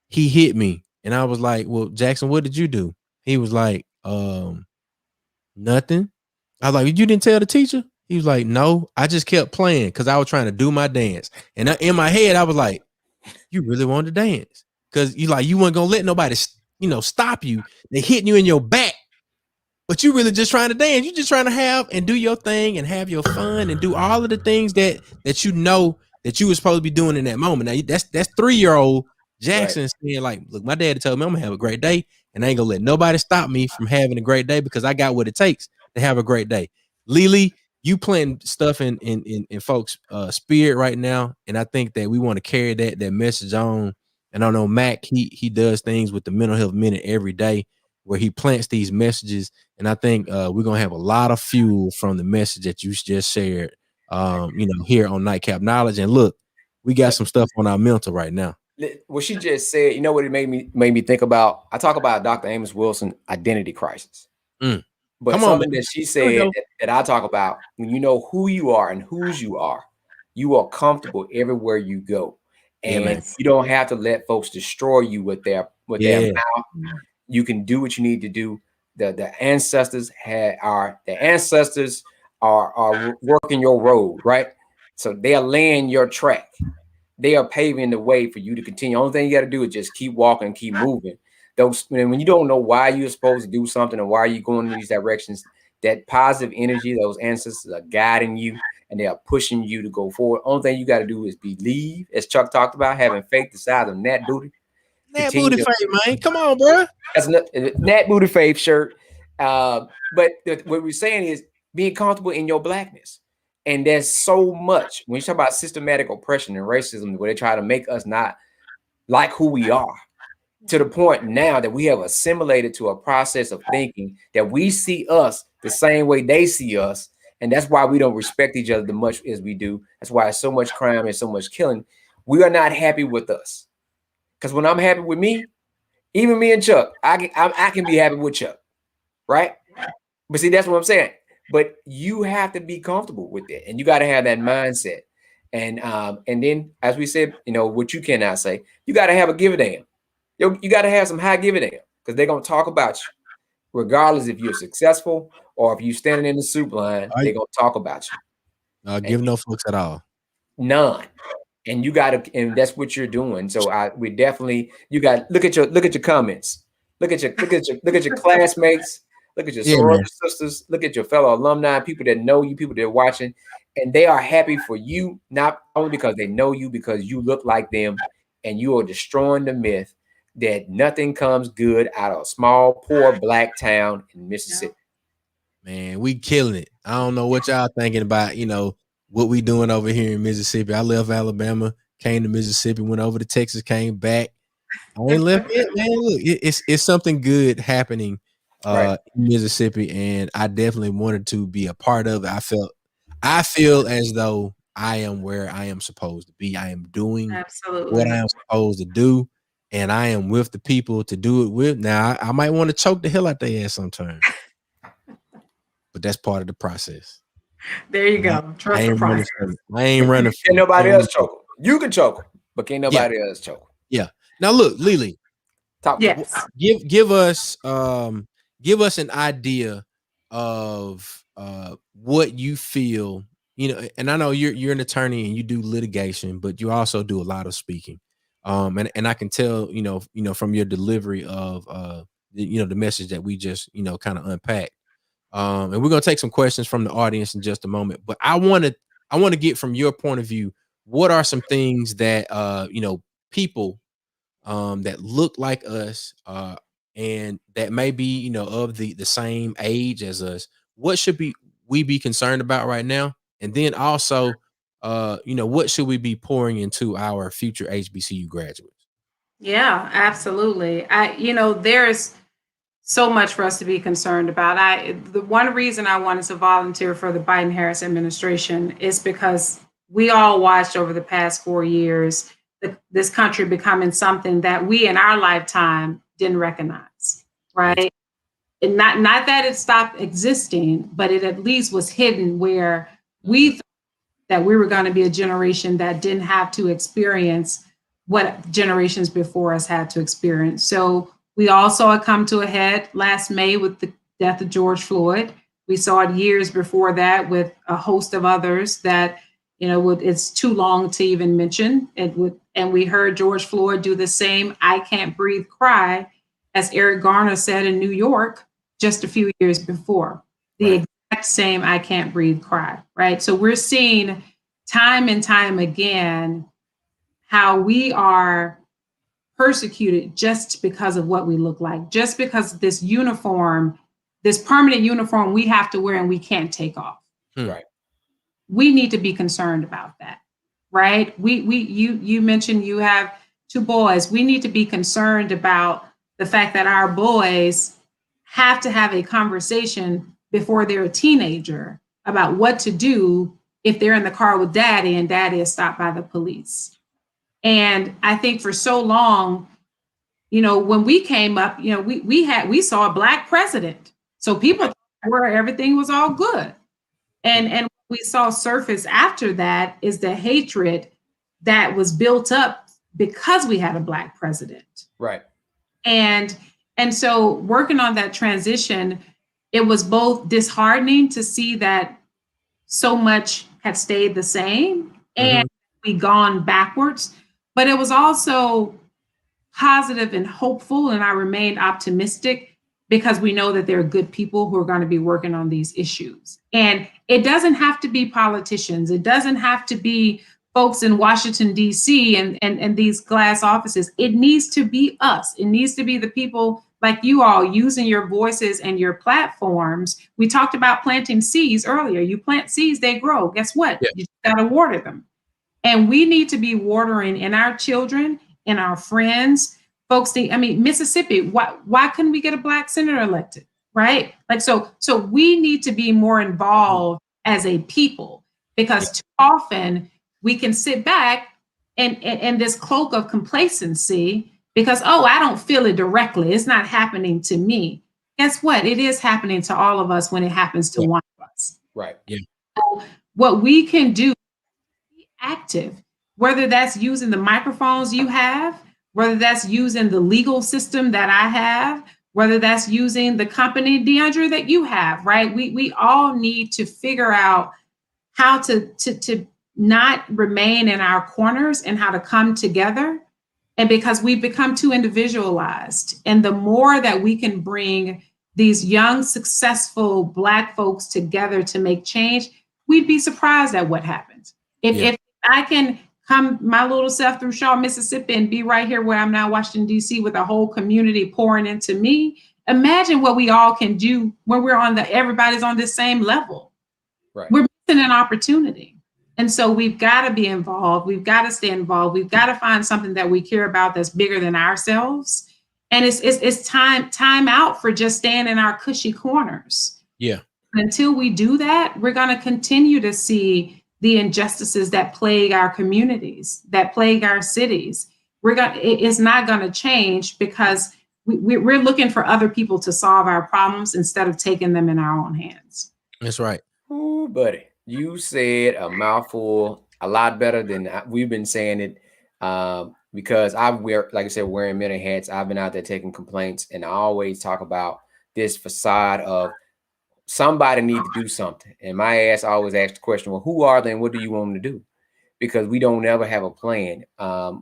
Speaker 2: He hit me. And I was like, well, Jackson, what did you do? He was like, nothing. I was like, you didn't tell the teacher? He was like, no, I just kept playing because I was trying to do my dance. And in my head, I was like, you really wanted to dance? Because you weren't going to let nobody, stop you. They hitting you in your back. But you really just trying to dance. You just trying to have and do your thing and have your fun and do all of the things that that you were supposed to be doing in that moment. Now that's 3-year-old Jackson saying like, look, my daddy told me I'm gonna have a great day, and I ain't gonna let nobody stop me from having a great day because I got what it takes to have a great day. Lily, you planting stuff in folks' spirit right now, and I think that we want to carry that message on. And I know Mac, he does things with the Mental Health Minute every day, where he plants these messages. And I think we're going to have a lot of fuel from the message that you just shared, here on Nightcap Knowledge. And look, we got some stuff on our mental right now.
Speaker 3: What she just said, you know what it made me think about? I talk about Dr. Amos Wilson identity crisis. But
Speaker 2: Come
Speaker 3: something
Speaker 2: on,
Speaker 3: that she said that I talk about, when you know who you are and whose you are comfortable everywhere you go. And you don't have to let folks destroy you with their mouth. You can do what you need to do. The ancestors are working your road, right? So they are laying your track. They are paving the way for you to continue. Only thing you got to do is just keep walking, keep moving. When you don't know why you're supposed to do something or why you're going in these directions, that positive energy, those ancestors are guiding you and they are pushing you to go forward. Only thing you got to do is believe, as Chuck talked about, having faith the size of Nat Booty.
Speaker 2: Nat Booty Faith, man. Come on, bro.
Speaker 3: That's Nat Booty Faith shirt. But what we're saying is being comfortable in your blackness. And there's so much when you talk about systematic oppression and racism, where they try to make us not like who we are, to the point now that we have assimilated to a process of thinking that we see us the same way they see us. And that's why we don't respect each other as much as we do. That's why there's so much crime and so much killing. We are not happy with us. Because when I'm happy with me, even me and Chuck, I can be happy with Chuck, right? But see, that's what I'm saying. But you have to be comfortable with it, and you got to have that mindset. And then, as we said, what you cannot say, you got to have a give a damn. You got to have some high give a damn, because they're gonna talk about you. regardless if you're successful or if you're standing in the soup line,
Speaker 2: Right.
Speaker 3: they're gonna talk about you.
Speaker 2: Give no fucks at all.
Speaker 3: None. And you gotta, and that's what you're doing. So we definitely, you got look at your comments. Look at your classmates, look at your sorority sisters, look at your fellow alumni, people that know you, people that are watching, and they are happy for you, not only because they know you, because you look like them, and you are destroying the myth that nothing comes good out of a small, poor black town in Mississippi.
Speaker 2: Man, we killing it. I don't know what y'all thinking about, what we doing over here in Mississippi. I left Alabama, came to Mississippi, went over to Texas, came back. I ain't left it, man. Look, it's something good happening in Mississippi, and I definitely wanted to be a part of it. I feel as though I am where I am supposed to be. I am doing what I am supposed to do, and I am with the people to do it with. Now, I might want to choke the hell out their ass sometimes, but that's part of the process.
Speaker 5: There you go. Trust the process.
Speaker 2: I ain't running.
Speaker 3: Can't nobody else choke them. You can choke them, but can't nobody else choke them.
Speaker 2: Yeah. Now look, Lily.
Speaker 5: Yes.
Speaker 2: Give us an idea of what you feel. And I know you're an attorney and you do litigation, but you also do a lot of speaking. And I can tell, from your delivery of the message that we just kind of unpacked. And we're gonna take some questions from the audience in just a moment. But I want to get from your point of view, what are some things that people that look like us and that may be of the same age as us, what should we be concerned about right now? And then also what should we be pouring into our future HBCU graduates?
Speaker 5: Yeah, absolutely. There's so much for us to be concerned about. The one reason I wanted to volunteer for the Biden-Harris administration is because we all watched over the past 4 years this country becoming something that we in our lifetime didn't recognize, right? And not that it stopped existing, but it at least was hidden, where we thought that we were going to be a generation that didn't have to experience what generations before us had to experience. So we all saw it come to a head last May with the death of George Floyd. We saw it years before that with a host of others that, it's too long to even mention. And we heard George Floyd do the same "I can't breathe" cry, as Eric Garner said in New York just a few years before. The exact same "I can't breathe" cry, right? So we're seeing time and time again how we are persecuted just because of what we look like, just because this uniform, this permanent uniform we have to wear and we can't take off.
Speaker 3: Right.
Speaker 5: We need to be concerned about that, right? You mentioned you have 2 boys. We need to be concerned about the fact that our boys have to have a conversation before they're a teenager about what to do if they're in the car with daddy and daddy is stopped by the police. And I think for so long, when we came up, we saw a Black president. So people thought where everything was all good. And what we saw surface after that is the hatred that was built up because we had a Black president.
Speaker 3: Right. And
Speaker 5: so working on that transition, it was both disheartening to see that so much had stayed the same and we gone backwards, but it was also positive and hopeful, and I remained optimistic because we know that there are good people who are going to be working on these issues. And it doesn't have to be politicians. It doesn't have to be folks in Washington, D.C. and these glass offices. It needs to be us. It needs to be the people like you all using your voices and your platforms. We talked about planting seeds earlier. You plant seeds, they grow. Guess what? Yeah. You got to water them. And we need to be watering in our children, in our friends. Folks think, Mississippi, why couldn't we get a Black senator elected, right? So we need to be more involved as a people, because too often we can sit back and this cloak of complacency because, I don't feel it directly. It's not happening to me. Guess what? It is happening to all of us when it happens to one of us.
Speaker 3: Right. Yeah.
Speaker 5: So what we can do, be active, whether that's using the microphones you have, whether that's using the legal system that I have, whether that's using the company, DeAndre, that you have, right? We all need to figure out how to not remain in our corners and how to come together. And because we've become too individualized, and the more that we can bring these young, successful Black folks together to make change, we'd be surprised at what happens. If I can come my little self through Shaw, Mississippi, and be right here where I'm now, Washington, D.C., with a whole community pouring into me, imagine what we all can do when we're everybody's on the same level.
Speaker 2: Right.
Speaker 5: We're missing an opportunity. And so we've got to be involved. We've got to stay involved. We've got to find something that we care about that's bigger than ourselves. And it's time out for just staying in our cushy corners.
Speaker 2: Yeah.
Speaker 5: Until we do that, we're going to continue to see the injustices that plague our communities, that plague our cities. It's not going to change because we're looking for other people to solve our problems instead of taking them in our own hands.
Speaker 2: That's right.
Speaker 3: Ooh, buddy, you said a mouthful a lot better than we've been saying it. Because like I said, wearing many hats. I've been out there taking complaints, and I always talk about this facade of somebody need to do something. And my ass always asks the question, well, who are they and what do you want them to do? Because we don't ever have a plan.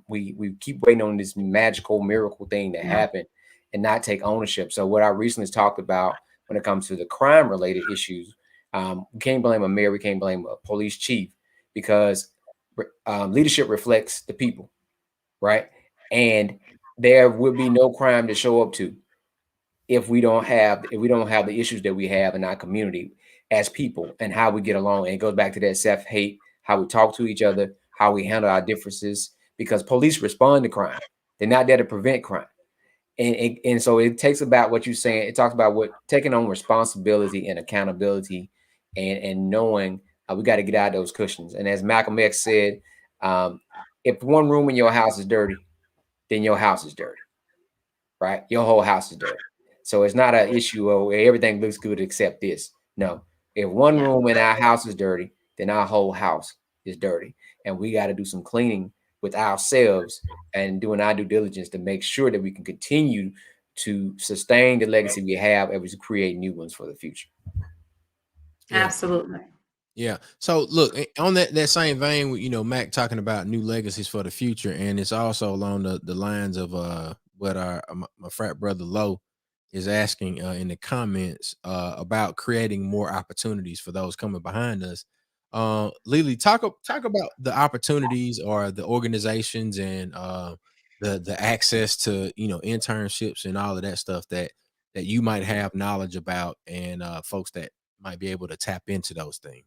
Speaker 3: We keep waiting on this magical miracle thing to happen and not take ownership. So what I recently talked about when it comes to the crime related issues, we can't blame a mayor, we can't blame a police chief, because leadership reflects the people, right? And there would be no crime to show up to if we don't have the issues that we have in our community as people and how we get along. And it goes back to that self-hate, how we talk to each other, how we handle our differences, because police respond to crime. They're not there to prevent crime. And so it takes about what you're saying. It talks about taking on responsibility and accountability and knowing we got to get out of those cushions. And as Malcolm X said, if one room in your house is dirty, then your house is dirty, right? Your whole house is dirty. So it's not an issue of everything looks good except this. No, if one room in our house is dirty, then our whole house is dirty. And we got to do some cleaning with ourselves and doing our due diligence to make sure that we can continue to sustain the legacy we have and we create new ones for the future.
Speaker 5: Absolutely.
Speaker 2: Yeah. So look, on that same vein, Mac talking about new legacies for the future, and it's also along the lines of what my frat brother Lo is asking in the comments about creating more opportunities for those coming behind us. Lily, talk about the opportunities or the organizations and the access to internships and all of that stuff that you might have knowledge about, and folks that might be able to tap into those things.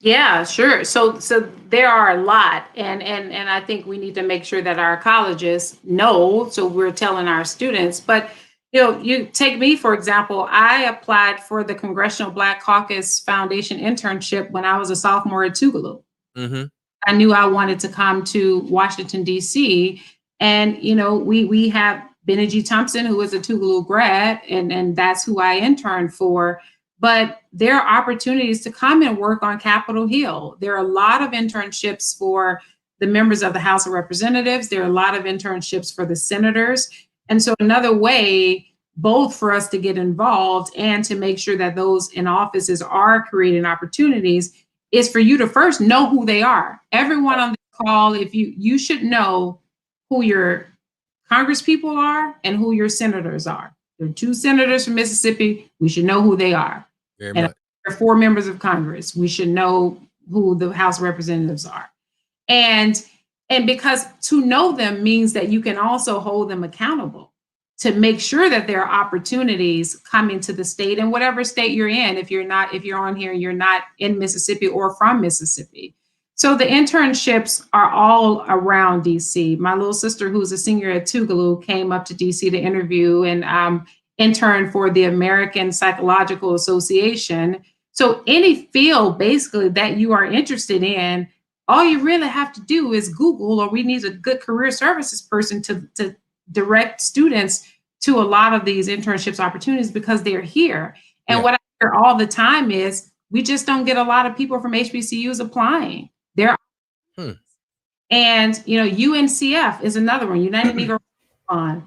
Speaker 5: Yeah, sure. So there are a lot, and I think we need to make sure that our colleges know. So we're telling our students, but you take me, for example. I applied for the Congressional Black Caucus Foundation internship when I was a sophomore at Tougaloo. Mm-hmm. I knew I wanted to come to Washington, D.C. And, we have Benny G. Thompson, who is a Tougaloo grad, and that's who I interned for. But there are opportunities to come and work on Capitol Hill. There are a lot of internships for the members of the House of Representatives. There are a lot of internships for the senators. And so another way, both for us to get involved and to make sure that those in offices are creating opportunities, is for you to first know who they are. Everyone on the call, if you should know who your congresspeople are and who your senators are. There are 2 senators from Mississippi. We should know who they are.
Speaker 2: Very
Speaker 5: and
Speaker 2: much.
Speaker 5: There are 4 members of Congress. We should know who the House of Representatives are. And because to know them means that you can also hold them accountable to make sure that there are opportunities coming to the state, and whatever state you're in. If you're on here, you're not in Mississippi or from Mississippi. So the internships are all around DC. My little sister, who's a senior at Tougaloo, came up to DC to interview and intern for the American Psychological Association. So any field basically that you are interested in, all you really have to do is Google, or we need a good career services person to direct students to a lot of these internships opportunities, because they're here. And what I hear all the time is we just don't get a lot of people from HBCUs applying. And UNCF is another one, United Negro Fund,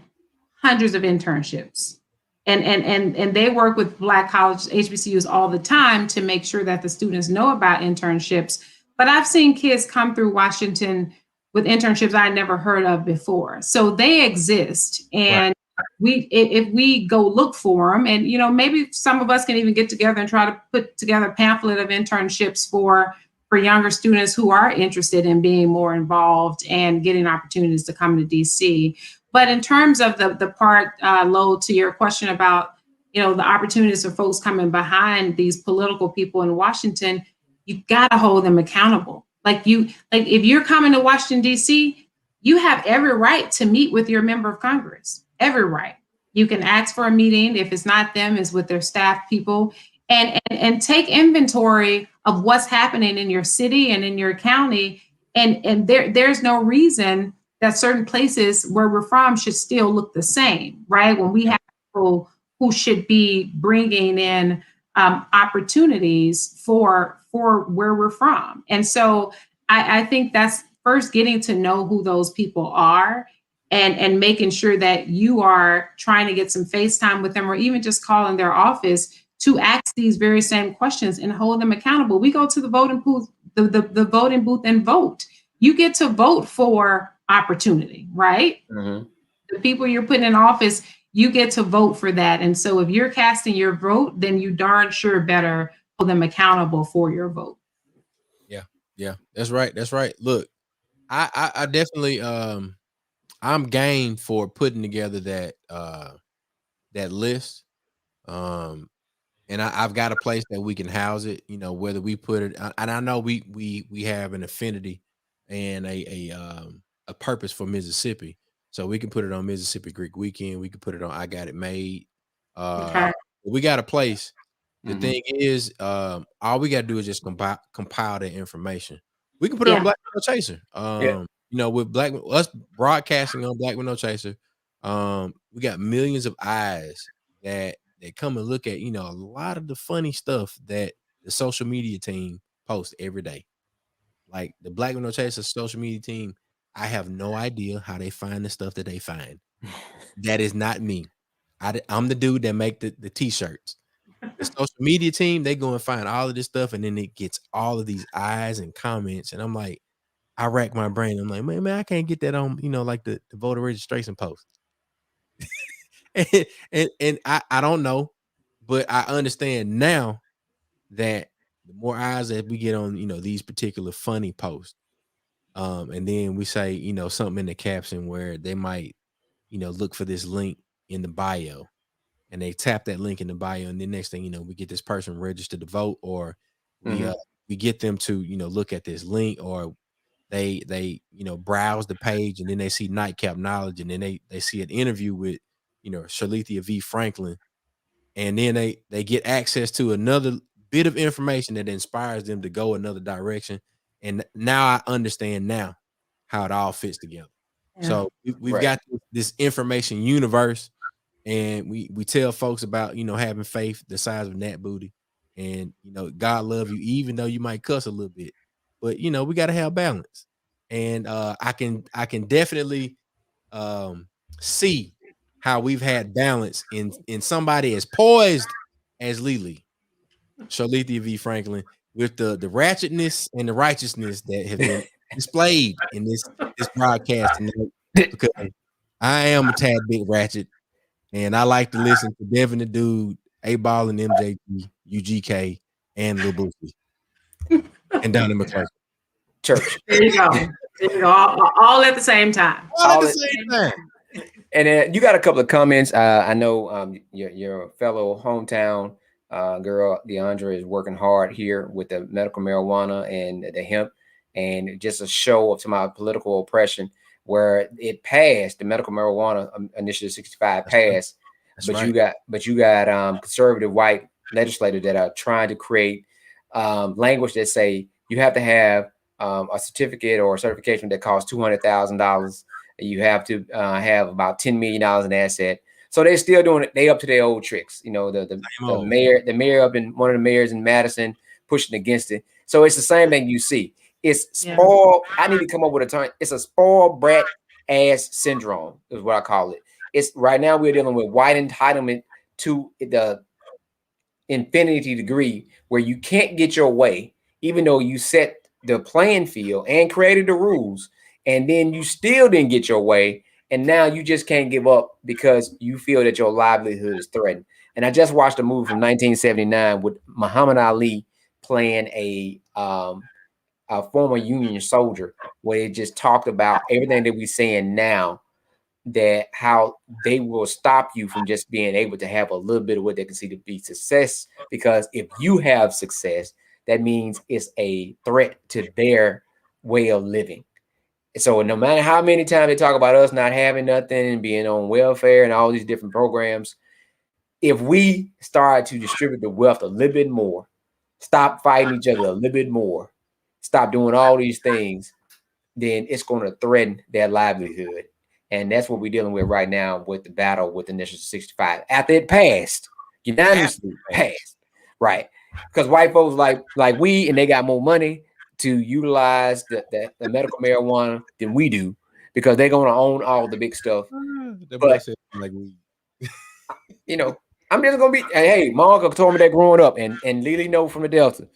Speaker 5: hundreds of internships. And they work with Black college HBCUs all the time to make sure that the students know about internships. But I've seen kids come through Washington with internships I never heard of before. So they exist, and if we go look for them, and maybe some of us can even get together and try to put together a pamphlet of internships for younger students who are interested in being more involved and getting opportunities to come to DC. But in terms of the part, Lo, to your question about, the opportunities for folks coming behind these political people in Washington, you got to hold them accountable. Like if you're coming to Washington, D.C., you have every right to meet with your member of Congress, every right. You can ask for a meeting. If it's not them, it's with their staff people, and take inventory of what's happening in your city and in your county. And there's no reason that certain places where we're from should still look the same, right? When we have people who should be bringing in opportunities for where we're from. And so I think that's first getting to know who those people are and making sure that you are trying to get some FaceTime with them, or even just calling their office to ask these very same questions and hold them accountable. We go to the voting booth, the voting booth and vote. You get to vote for opportunity, right? Mm-hmm. The people you're putting in office, you get to vote for that. And so if you're casting your vote, then you darn sure better hold them accountable for your vote.
Speaker 2: Yeah, that's right. That's right. Look, I definitely I'm game for putting together that list. And I've got a place that we can house it, whether we put it, and I know we have an affinity and a purpose for Mississippi. So we can put it on Mississippi Greek Weekend. We can put it on I Got It Made.
Speaker 5: Okay.
Speaker 2: We got a place. The thing is, all we got to do is just compile the information. We can put it on Black with No Chaser. With us broadcasting on Black with No Chaser, we got millions of eyes that come and look at, a lot of the funny stuff that the social media team posts every day. Like the Black with No Chaser social media team, I have no idea how they find the stuff that they find. That is not me. I'm the dude that make the t-shirts. The social media team, they go and find all of this stuff, and then it gets all of these eyes and comments. And I'm like, I rack my brain. I'm like, man, I can't get that on, like the voter registration post. and I don't know, but I understand now that the more eyes that we get on, these particular funny posts, and then we say, something in the caption where they might, look for this link in the bio, and they tap that link in the bio, and then next thing we get this person registered to vote, or we get them to look at this link, or they browse the page, and then they see Nightcap Knowledge, and then they see an interview with Shirlethia V. Franklin, and then they get access to another bit of information that inspires them to go another direction. And now I understand now how it all fits together. Yeah. So we've got this information universe, and we tell folks about having faith the size of Nat Booty, and God love you even though you might cuss a little bit, but we got to have balance. And I can definitely see how we've had balance in somebody as poised as Lily, Shirlethia V. Franklin, with the ratchetness and the righteousness that have been displayed in this broadcast tonight, because I am a tad bit ratchet, and I like to listen to Devin the Dude, A-Ball and MJG, UGK, and Lil Boosie, and Donnie McClurkin.
Speaker 5: Church. There you go. All at the same time.
Speaker 2: All at the same time.
Speaker 3: And you got a couple of comments. I know your fellow hometown girl, DeAndre, is working hard here with the medical marijuana and the hemp, and just a show of some political oppression where it passed. The medical marijuana initiative 65 passed, but you got conservative white legislators that are trying to create language that say you have to have a certificate or a certification that costs $200,000. You have to have about $10 million in asset. So they're still doing it. They up to their old tricks. The mayor up in one of the mayors in Madison pushing against it. So it's the same thing you see. It's spoiled. I need to come up with a term. It's a spoiled brat ass syndrome is what I call it. It's right now we're dealing with white entitlement to the infinity degree where you can't get your way, even though you set the playing field and created the rules, and then you still didn't get your way, and now you just can't give up because you feel that your livelihood is threatened. And I just watched a movie from 1979 with Muhammad Ali playing a former Union soldier, where it just talked about everything that we're saying now, that how they will stop you from just being able to have a little bit of what they consider to be success. Because if you have success, that means it's a threat to their way of living. So no matter how many times they talk about us not having nothing and being on welfare and all these different programs, if we start to distribute the wealth a little bit more, stop fighting each other a little bit more, stop doing all these things, then it's going to threaten their livelihood. And that's what we're dealing with right now with the battle with the Initiative 65. After it passed, unanimously passed, right? Because white folks like we, and they got more money to utilize the medical marijuana than we do, because they're going to own all the big stuff. But
Speaker 2: like we,
Speaker 3: you know, I'm just going to be, hey, my uncle told me that growing up, and Lily know from the Delta.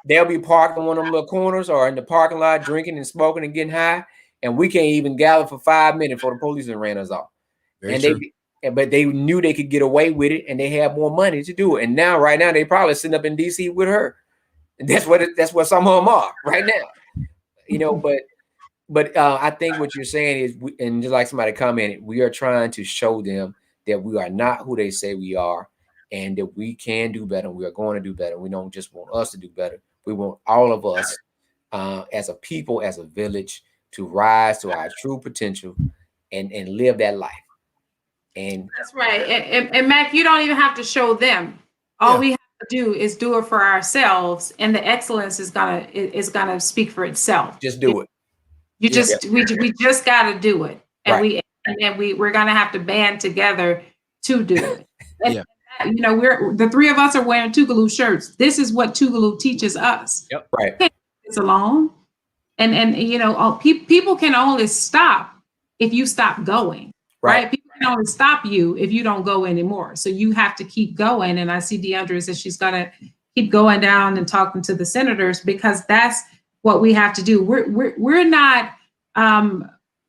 Speaker 3: They'll be parked in one of them little corners or in the parking lot drinking and smoking and getting high, and we can't even gather for 5 minutes before the police ran us off. But they knew they could get away with it, and they had more money to do it. And now, right now, they probably sitting up in DC with her. And that's what some of them are right now. You know, but I think what you're saying is, and just like somebody commented, we are trying to show them that we are not who they say we are, and that we can do better. We are going to do better. We don't just want us to do better. We want all of us as a people, as a village, to rise to our true potential and live that life. And
Speaker 5: that's right. And Mac, you don't even have to show them. All we have to do is do it for ourselves, and the excellence is gonna speak for itself.
Speaker 3: Just do it.
Speaker 5: We just got to do it, and we're gonna have to band together to do it. And, you know, we're the three of us are wearing Tougaloo shirts. This is what Tougaloo teaches us.
Speaker 3: Yep. Right.
Speaker 5: It's alone, and you know, people can only stop if you stop going. Right. People can only stop you if you don't go anymore. So you have to keep going. And I see Deandra says she's gonna keep going down and talking to the senators, because that's what we have to do. We're not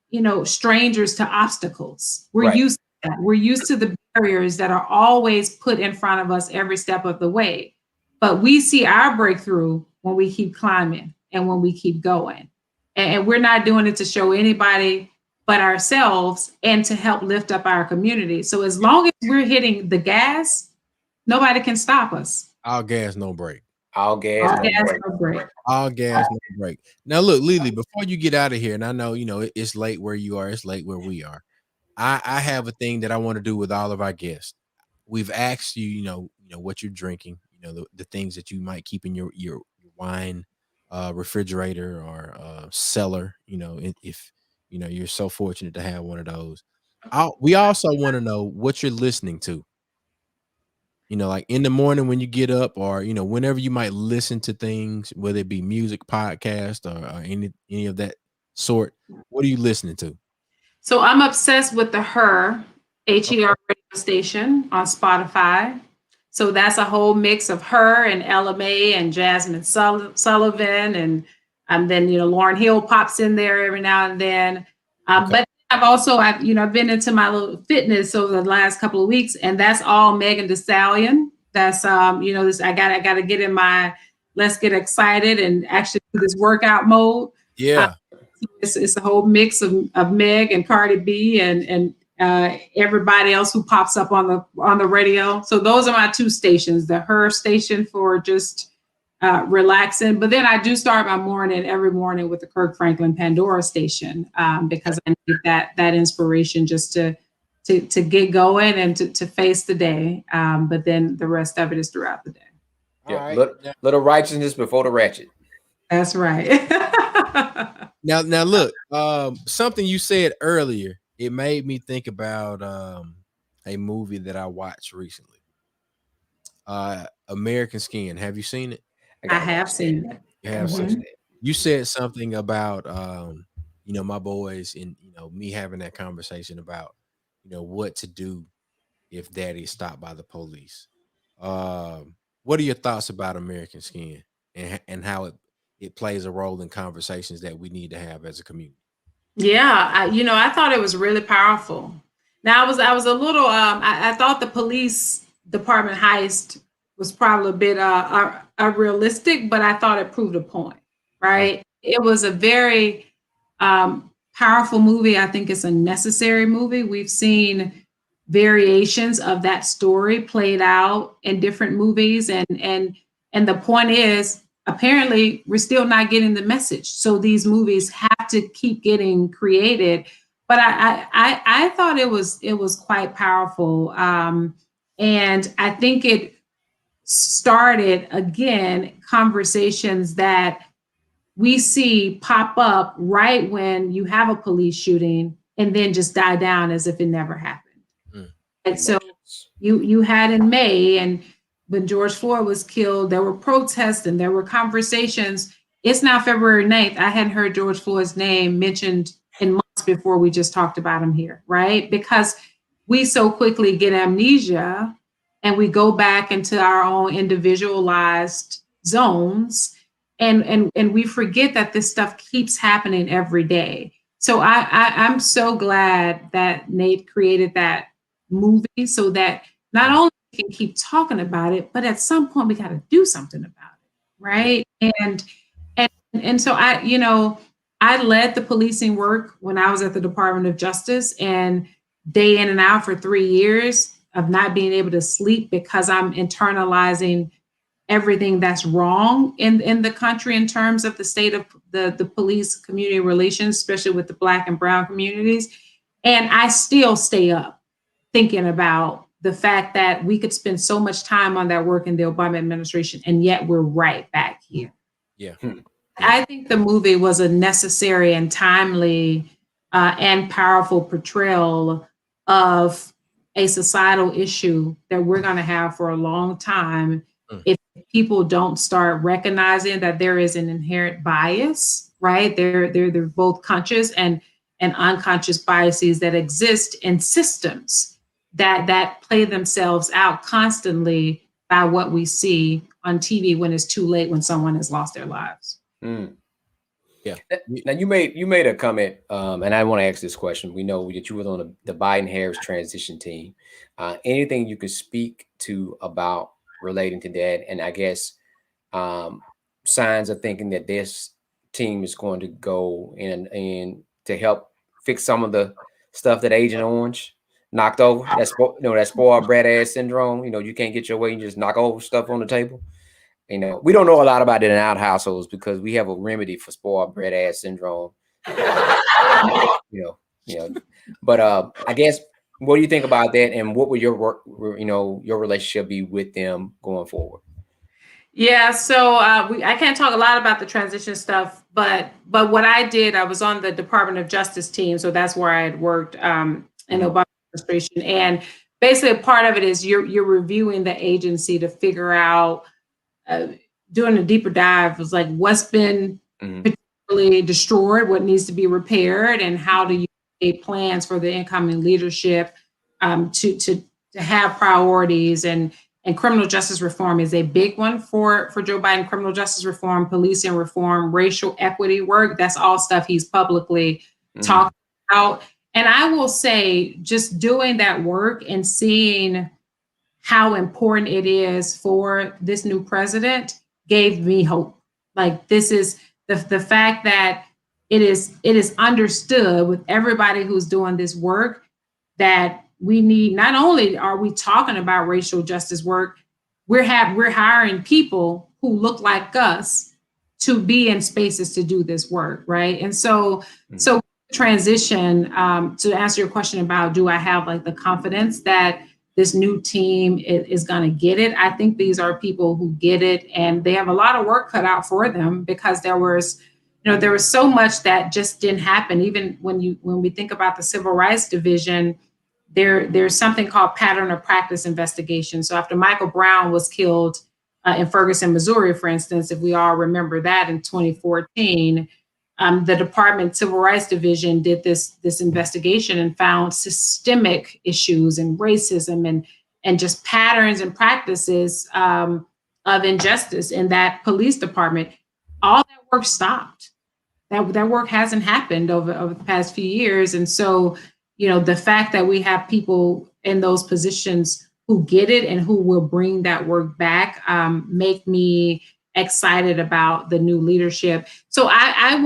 Speaker 5: you know, strangers to obstacles. We're used to that. We're used to the barriers that are always put in front of us every step of the way. But we see our breakthrough when we keep climbing and when we keep going. And we're not doing it to show anybody but ourselves, and to help lift up our community. So as long as we're hitting the gas, nobody can stop us.
Speaker 2: All gas, no break.
Speaker 3: All gas,
Speaker 5: no break.
Speaker 2: All gas, no break. Now, look, Lily, before you get out of here, and I know, you know, it's late where you are, it's late where we are. I have a thing that I want to do with all of our guests. We've asked you, you know, what you're drinking, you know, the things that you might keep in your wine refrigerator or cellar, you know, if you know you're so fortunate to have one of those. We also want to know what you're listening to. You know, like in the morning when you get up, or you know, whenever you might listen to things, whether it be music, podcast, or any of that sort. What are you listening to?
Speaker 5: So I'm obsessed with the HER radio station on Spotify. So that's a whole mix of her and LMA and Jasmine Sullivan, and then, you know, Lauryn Hill pops in there every now and then. But I've been into my little fitness over the last couple of weeks, and that's all Megan Thee Stallion. That's this I gotta get in my let's get excited and actually do this workout mode.
Speaker 2: Yeah.
Speaker 5: It's a whole mix of Meg and Cardi B and everybody else who pops up on the radio. So those are my two stations, the HER station for just relaxing. But then I do start my morning every morning with the Kirk Franklin Pandora station, because I need that inspiration just to get going and to face the day. But then the rest of it is throughout the day.
Speaker 3: Yeah, right. Little righteousness before the ratchet.
Speaker 5: That's right.
Speaker 2: Now look, something you said earlier, it made me think about a movie that I watched recently. American Skin. Have you seen it?
Speaker 5: I have seen it.
Speaker 2: You have seen it. You said something about my boys, and me having that conversation about what to do if daddy is stopped by the police. What are your thoughts about American Skin and how it plays a role in conversations that we need to have as a community?
Speaker 5: Yeah, I thought it was really powerful. Now I was a little I thought the police department heist was probably a bit unrealistic, but I thought it proved a point, right? It was a very powerful movie. I think it's a necessary movie. We've seen variations of that story played out in different movies, and the point is, apparently we're still not getting the message, so these movies have to keep getting created. But I thought it was quite powerful, and I think it started again conversations that we see pop up right when you have a police shooting and then just die down as if it never happened. And so you had in May, and when George Floyd was killed, there were protests and there were conversations. It's now February 9th. I hadn't heard George Floyd's name mentioned in months before we just talked about him here, right? Because we so quickly get amnesia and we go back into our own individualized zones, and we forget that this stuff keeps happening every day. So I'm so glad that Nate created that movie so that not only we can keep talking about it, but at some point we got to do something about it, right? And so I led the policing work when I was at the Department of Justice, and day in and out for 3 years of not being able to sleep because I'm internalizing everything that's wrong in the country in terms of the state of the police community relations, especially with the Black and Brown communities. And I still stay up thinking about the fact that we could spend so much time on that work in the Obama administration, and yet we're right back here.
Speaker 2: Yeah.
Speaker 5: I think the movie was a necessary and timely and powerful portrayal of a societal issue that we're going to have for a long time if people don't start recognizing that there is an inherent bias, right? They're both conscious and unconscious biases that exist in systems that play themselves out constantly by what we see on TV when it's too late, when someone has lost their lives.
Speaker 2: Yeah.
Speaker 3: Now you made a comment, and I want to ask this question. We know that you were on the Biden-Harris transition team. Anything you could speak to about relating to that, and I guess signs of thinking that this team is going to go and to help fix some of the stuff that Agent Orange knocked over. That spoiled brat ass syndrome. You can't get your way and just knock over stuff on the table. We don't know a lot about it in our households because we have a remedy for spoiled brat ass syndrome. But I guess, what do you think about that, and what would your work, your relationship be with them going forward?
Speaker 5: Yeah, so I can't talk a lot about the transition stuff, but what I did, I was on the Department of Justice team, so that's where I had worked in the Obama administration, and basically part of it is you're reviewing the agency to figure out, doing a deeper dive, was like what's been particularly destroyed, what needs to be repaired, and how do you make plans for the incoming leadership to have priorities. And criminal justice reform is a big one for Joe Biden. Criminal justice reform, policing reform, racial equity work, that's all stuff he's publicly talked about. And I will say, just doing that work and seeing how important it is for this new president gave me hope. Like, this is the fact that it is understood with everybody who's doing this work that we need, not only are we talking about racial justice work, we're hiring people who look like us to be in spaces to do this work, right? And so transition, to answer your question about, do I have like the confidence that this new team is going to get it? I think these are people who get it, and they have a lot of work cut out for them, because there was so much that just didn't happen. Even when we think about the Civil Rights Division, there's something called pattern or practice investigation. So after Michael Brown was killed in Ferguson, Missouri, for instance, if we all remember that in 2014, the Department Civil Rights Division did this investigation and found systemic issues and racism and just patterns and practices of injustice in that police department. All that work stopped. That work hasn't happened over the past few years. And so, the fact that we have people in those positions who get it and who will bring that work back make me excited about the new leadership. So I'm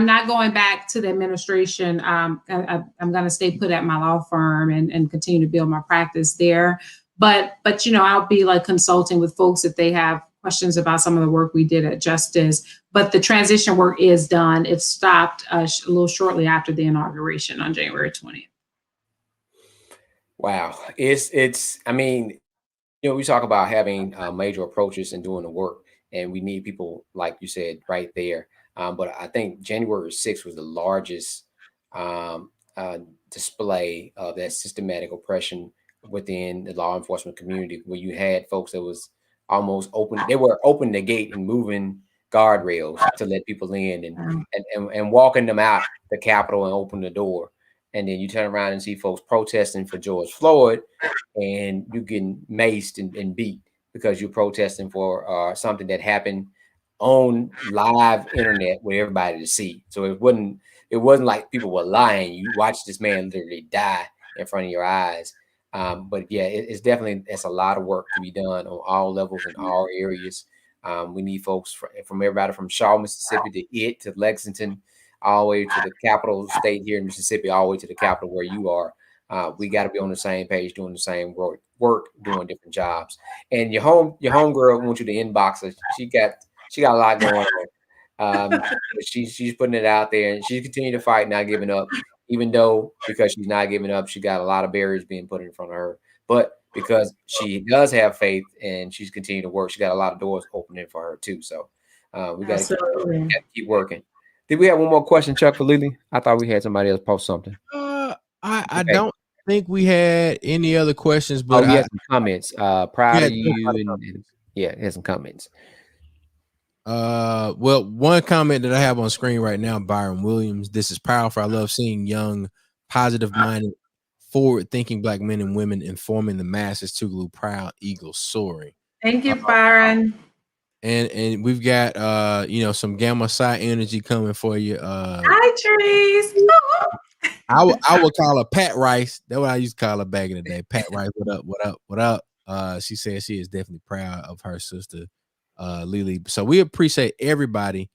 Speaker 5: not going back to the administration. I'm going to stay put at my law firm and continue to build my practice there. But I'll be like consulting with folks if they have questions about some of the work we did at Justice. But the transition work is done. It stopped a little shortly after the inauguration on January 20th.
Speaker 6: Wow. I mean, we talk about having major approaches and doing the work, and we need people, like you said, right there. But I think January 6th was the largest display of that systematic oppression within the law enforcement community, where you had folks that was almost open. They were opening the gate and moving guardrails to let people in and walking them out the Capitol and open the door. And then you turn around and see folks protesting for George Floyd, and you getting maced and beat because you're protesting for something that happened on live internet with everybody to see. So it wasn't like people were lying. You watched this man literally die in front of your eyes. But yeah, it's a lot of work to be done on all levels in all areas. We need folks from everybody from Shaw, Mississippi to Lexington, all the way to the capital state here in Mississippi, all the way to the capital where you are. We got to be on the same page, doing the same work, doing different jobs. And your homegirl wants you to inbox her. She got a lot going on. She's putting it out there, and she's continuing to fight, not giving up. Even though, because she's not giving up, she got a lot of barriers being put in front of her. But because she does have faith and she's continuing to work, she got a lot of doors opening for her too. So we got to keep working. Did we have one more question, Chuck, for Lily? I thought we had somebody else post something.
Speaker 2: I don't think we had any other questions, but
Speaker 6: we had some comments. Proud of you, and had some comments.
Speaker 2: Well, one comment that I have on screen right now, Byron Williams. This is powerful. I love seeing young, positive-minded, forward-thinking Black men and women informing the masses. Tougaloo proud, Eagle soaring.
Speaker 5: Thank you, Byron.
Speaker 2: And we've got some Gamma Psi energy coming for you.
Speaker 5: Hi, Trees.
Speaker 2: I would call her Pat Rice. That's what I used to call her back in the day. Pat Rice, what up? She says she is definitely proud of her sister, Lily. So we appreciate everybody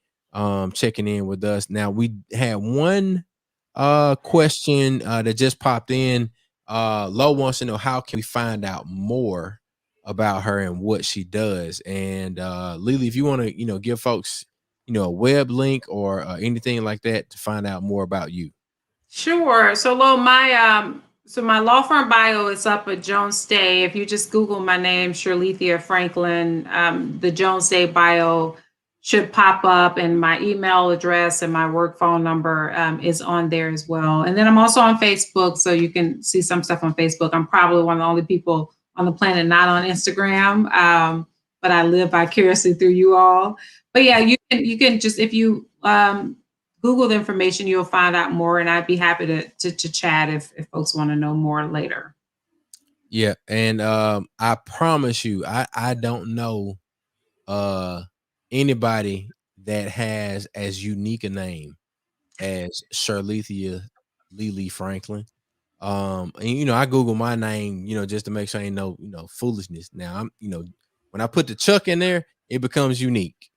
Speaker 2: checking in with us. Now we had one question that just popped in. Lo wants to know, how can we find out more about her and what she does? And Lily, if you want to give folks a web link or anything like that to find out more about you.
Speaker 5: Sure. So Lo, my law firm bio is up at Jones Day. If you just Google my name, Shirlethia Franklin, the Jones Day bio should pop up, and my email address and my work phone number is on there as well. And then I'm also on Facebook, so you can see some stuff on Facebook. I'm probably one of the only people on the planet not on Instagram, but I live vicariously through you all. But yeah, you can just, if you Google the information, you'll find out more, and I'd be happy to chat if folks want to know more later.
Speaker 2: Yeah, and I promise you, I don't know anybody that has as unique a name as Shirlethia Lily Franklin. And I Google my name, just to make sure I ain't no foolishness. Now I'm, when I put the Chuck in there, it becomes unique.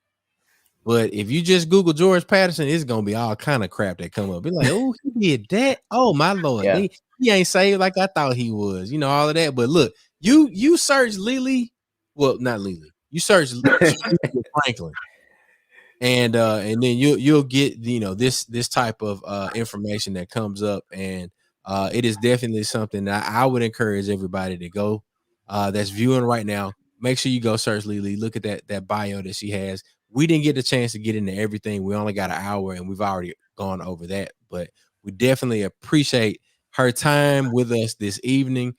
Speaker 2: But if you just Google George Patterson, it's gonna be all kind of crap that come up. Be like, oh, he did that. Oh my Lord,
Speaker 6: yeah.
Speaker 2: He ain't saved like I thought he was. All of that. But look, you search Lily, well, not Lily. You search Franklin, and then you'll get this type of information that comes up, and it is definitely something that I would encourage everybody to go that's viewing right now. Make sure you go search Lily. Look at that bio that she has. We didn't get the chance to get into everything. We only got an hour, and we've already gone over that. But we definitely appreciate her time with us this evening,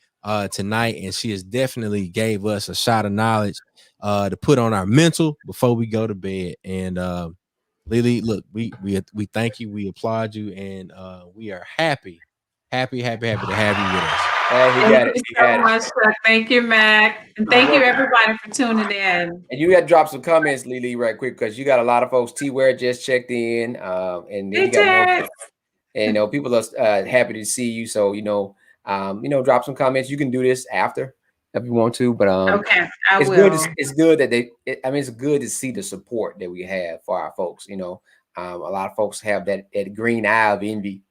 Speaker 2: tonight, and she has definitely gave us a shot of knowledge to put on our mental before we go to bed. And Lily, look, we thank you, we applaud you, and we are happy to have you with us.
Speaker 6: He got it.
Speaker 5: Thank you so much, Chuck. Thank you, Mac. And thank you, everybody, for tuning in.
Speaker 6: And you got to drop some comments, Lily, right quick, because you got a lot of folks. T-Ware just checked in, and then you got more. And people are happy to see you. So drop some comments. You can do this after if you want to, but
Speaker 5: okay, I
Speaker 6: it's
Speaker 5: will.
Speaker 6: good. It's good that it's good to see the support that we have for our folks. A lot of folks have that green eye of envy.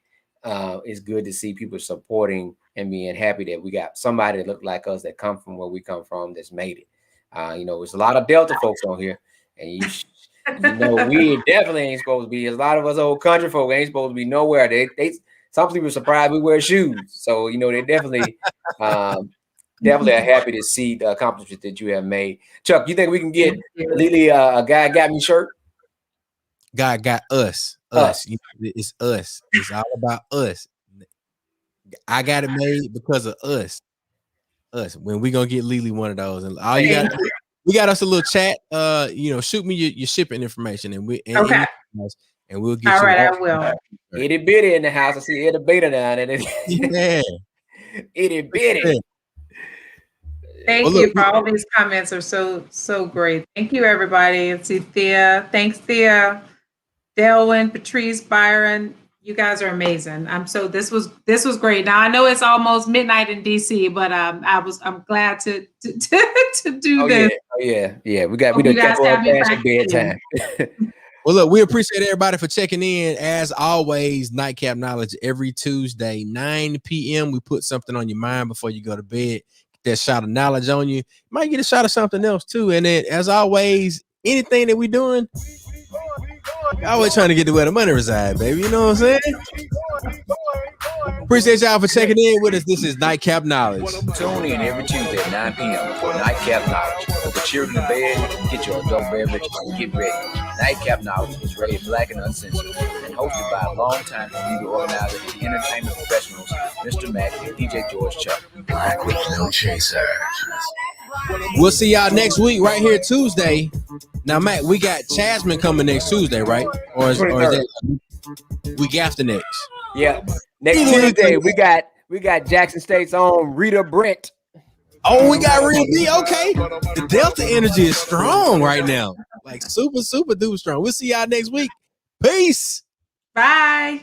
Speaker 6: It's good to see people supporting and being happy that we got somebody that look like us that come from where we come from that's made it. There's a lot of Delta folks on here, and we definitely ain't supposed to be. A lot of us old country folk ain't supposed to be nowhere. They some people are surprised we wear shoes. So they definitely definitely are happy to see the accomplishments that you have made. Chuck, you think we can get Lily a guy got me shirt?
Speaker 2: God got us. It's us. It's all about us. I got it made because of us. When we gonna get Lily one of those, and all you got, we got us a little chat. Shoot me your shipping information, and we'll get
Speaker 5: all
Speaker 2: you.
Speaker 5: Right, I will.
Speaker 6: Itty bitty in the house. I see itty bitty down there.
Speaker 2: Yeah,
Speaker 6: itty bitty.
Speaker 5: Thank you for all these comments. Are so great. Thank you, everybody. And see Thea. Thanks, Thea. Delwyn, Patrice, Byron. You guys are amazing. This was great. Now I know it's almost midnight in DC, but I'm glad to do this.
Speaker 6: Yeah. We done kept on past bedtime.
Speaker 2: Well, look, we appreciate everybody for checking in. As always, Nightcap Knowledge every Tuesday, 9 p.m. We put something on your mind before you go to bed. Get that shot of knowledge on you. Might get a shot of something else too. And then, as always, anything that we doing, always trying to get to where the money reside, baby. You know what I'm saying? Appreciate y'all for checking in with us. This is Nightcap Knowledge.
Speaker 3: Tune in every Tuesday at 9 p.m. for Nightcap Knowledge. Put the children in bed, get your adult beverage, and get ready. Nightcap Knowledge is rated Black and Uncensored and hosted by longtime community organizer and entertainment professionals, Mr. Mac and DJ George Chuck.
Speaker 4: Black with no chaser.
Speaker 2: We'll see y'all next week right here Tuesday. Now, Matt, we got Chasman coming next Tuesday, right? Or is that week after next?
Speaker 6: Yeah. Next Tuesday, we got Jackson State's own Rita Brent.
Speaker 2: Oh, we got Rita B. Okay. The Delta energy is strong right now. Like super, super duper strong. We'll see y'all next week. Peace.
Speaker 5: Bye.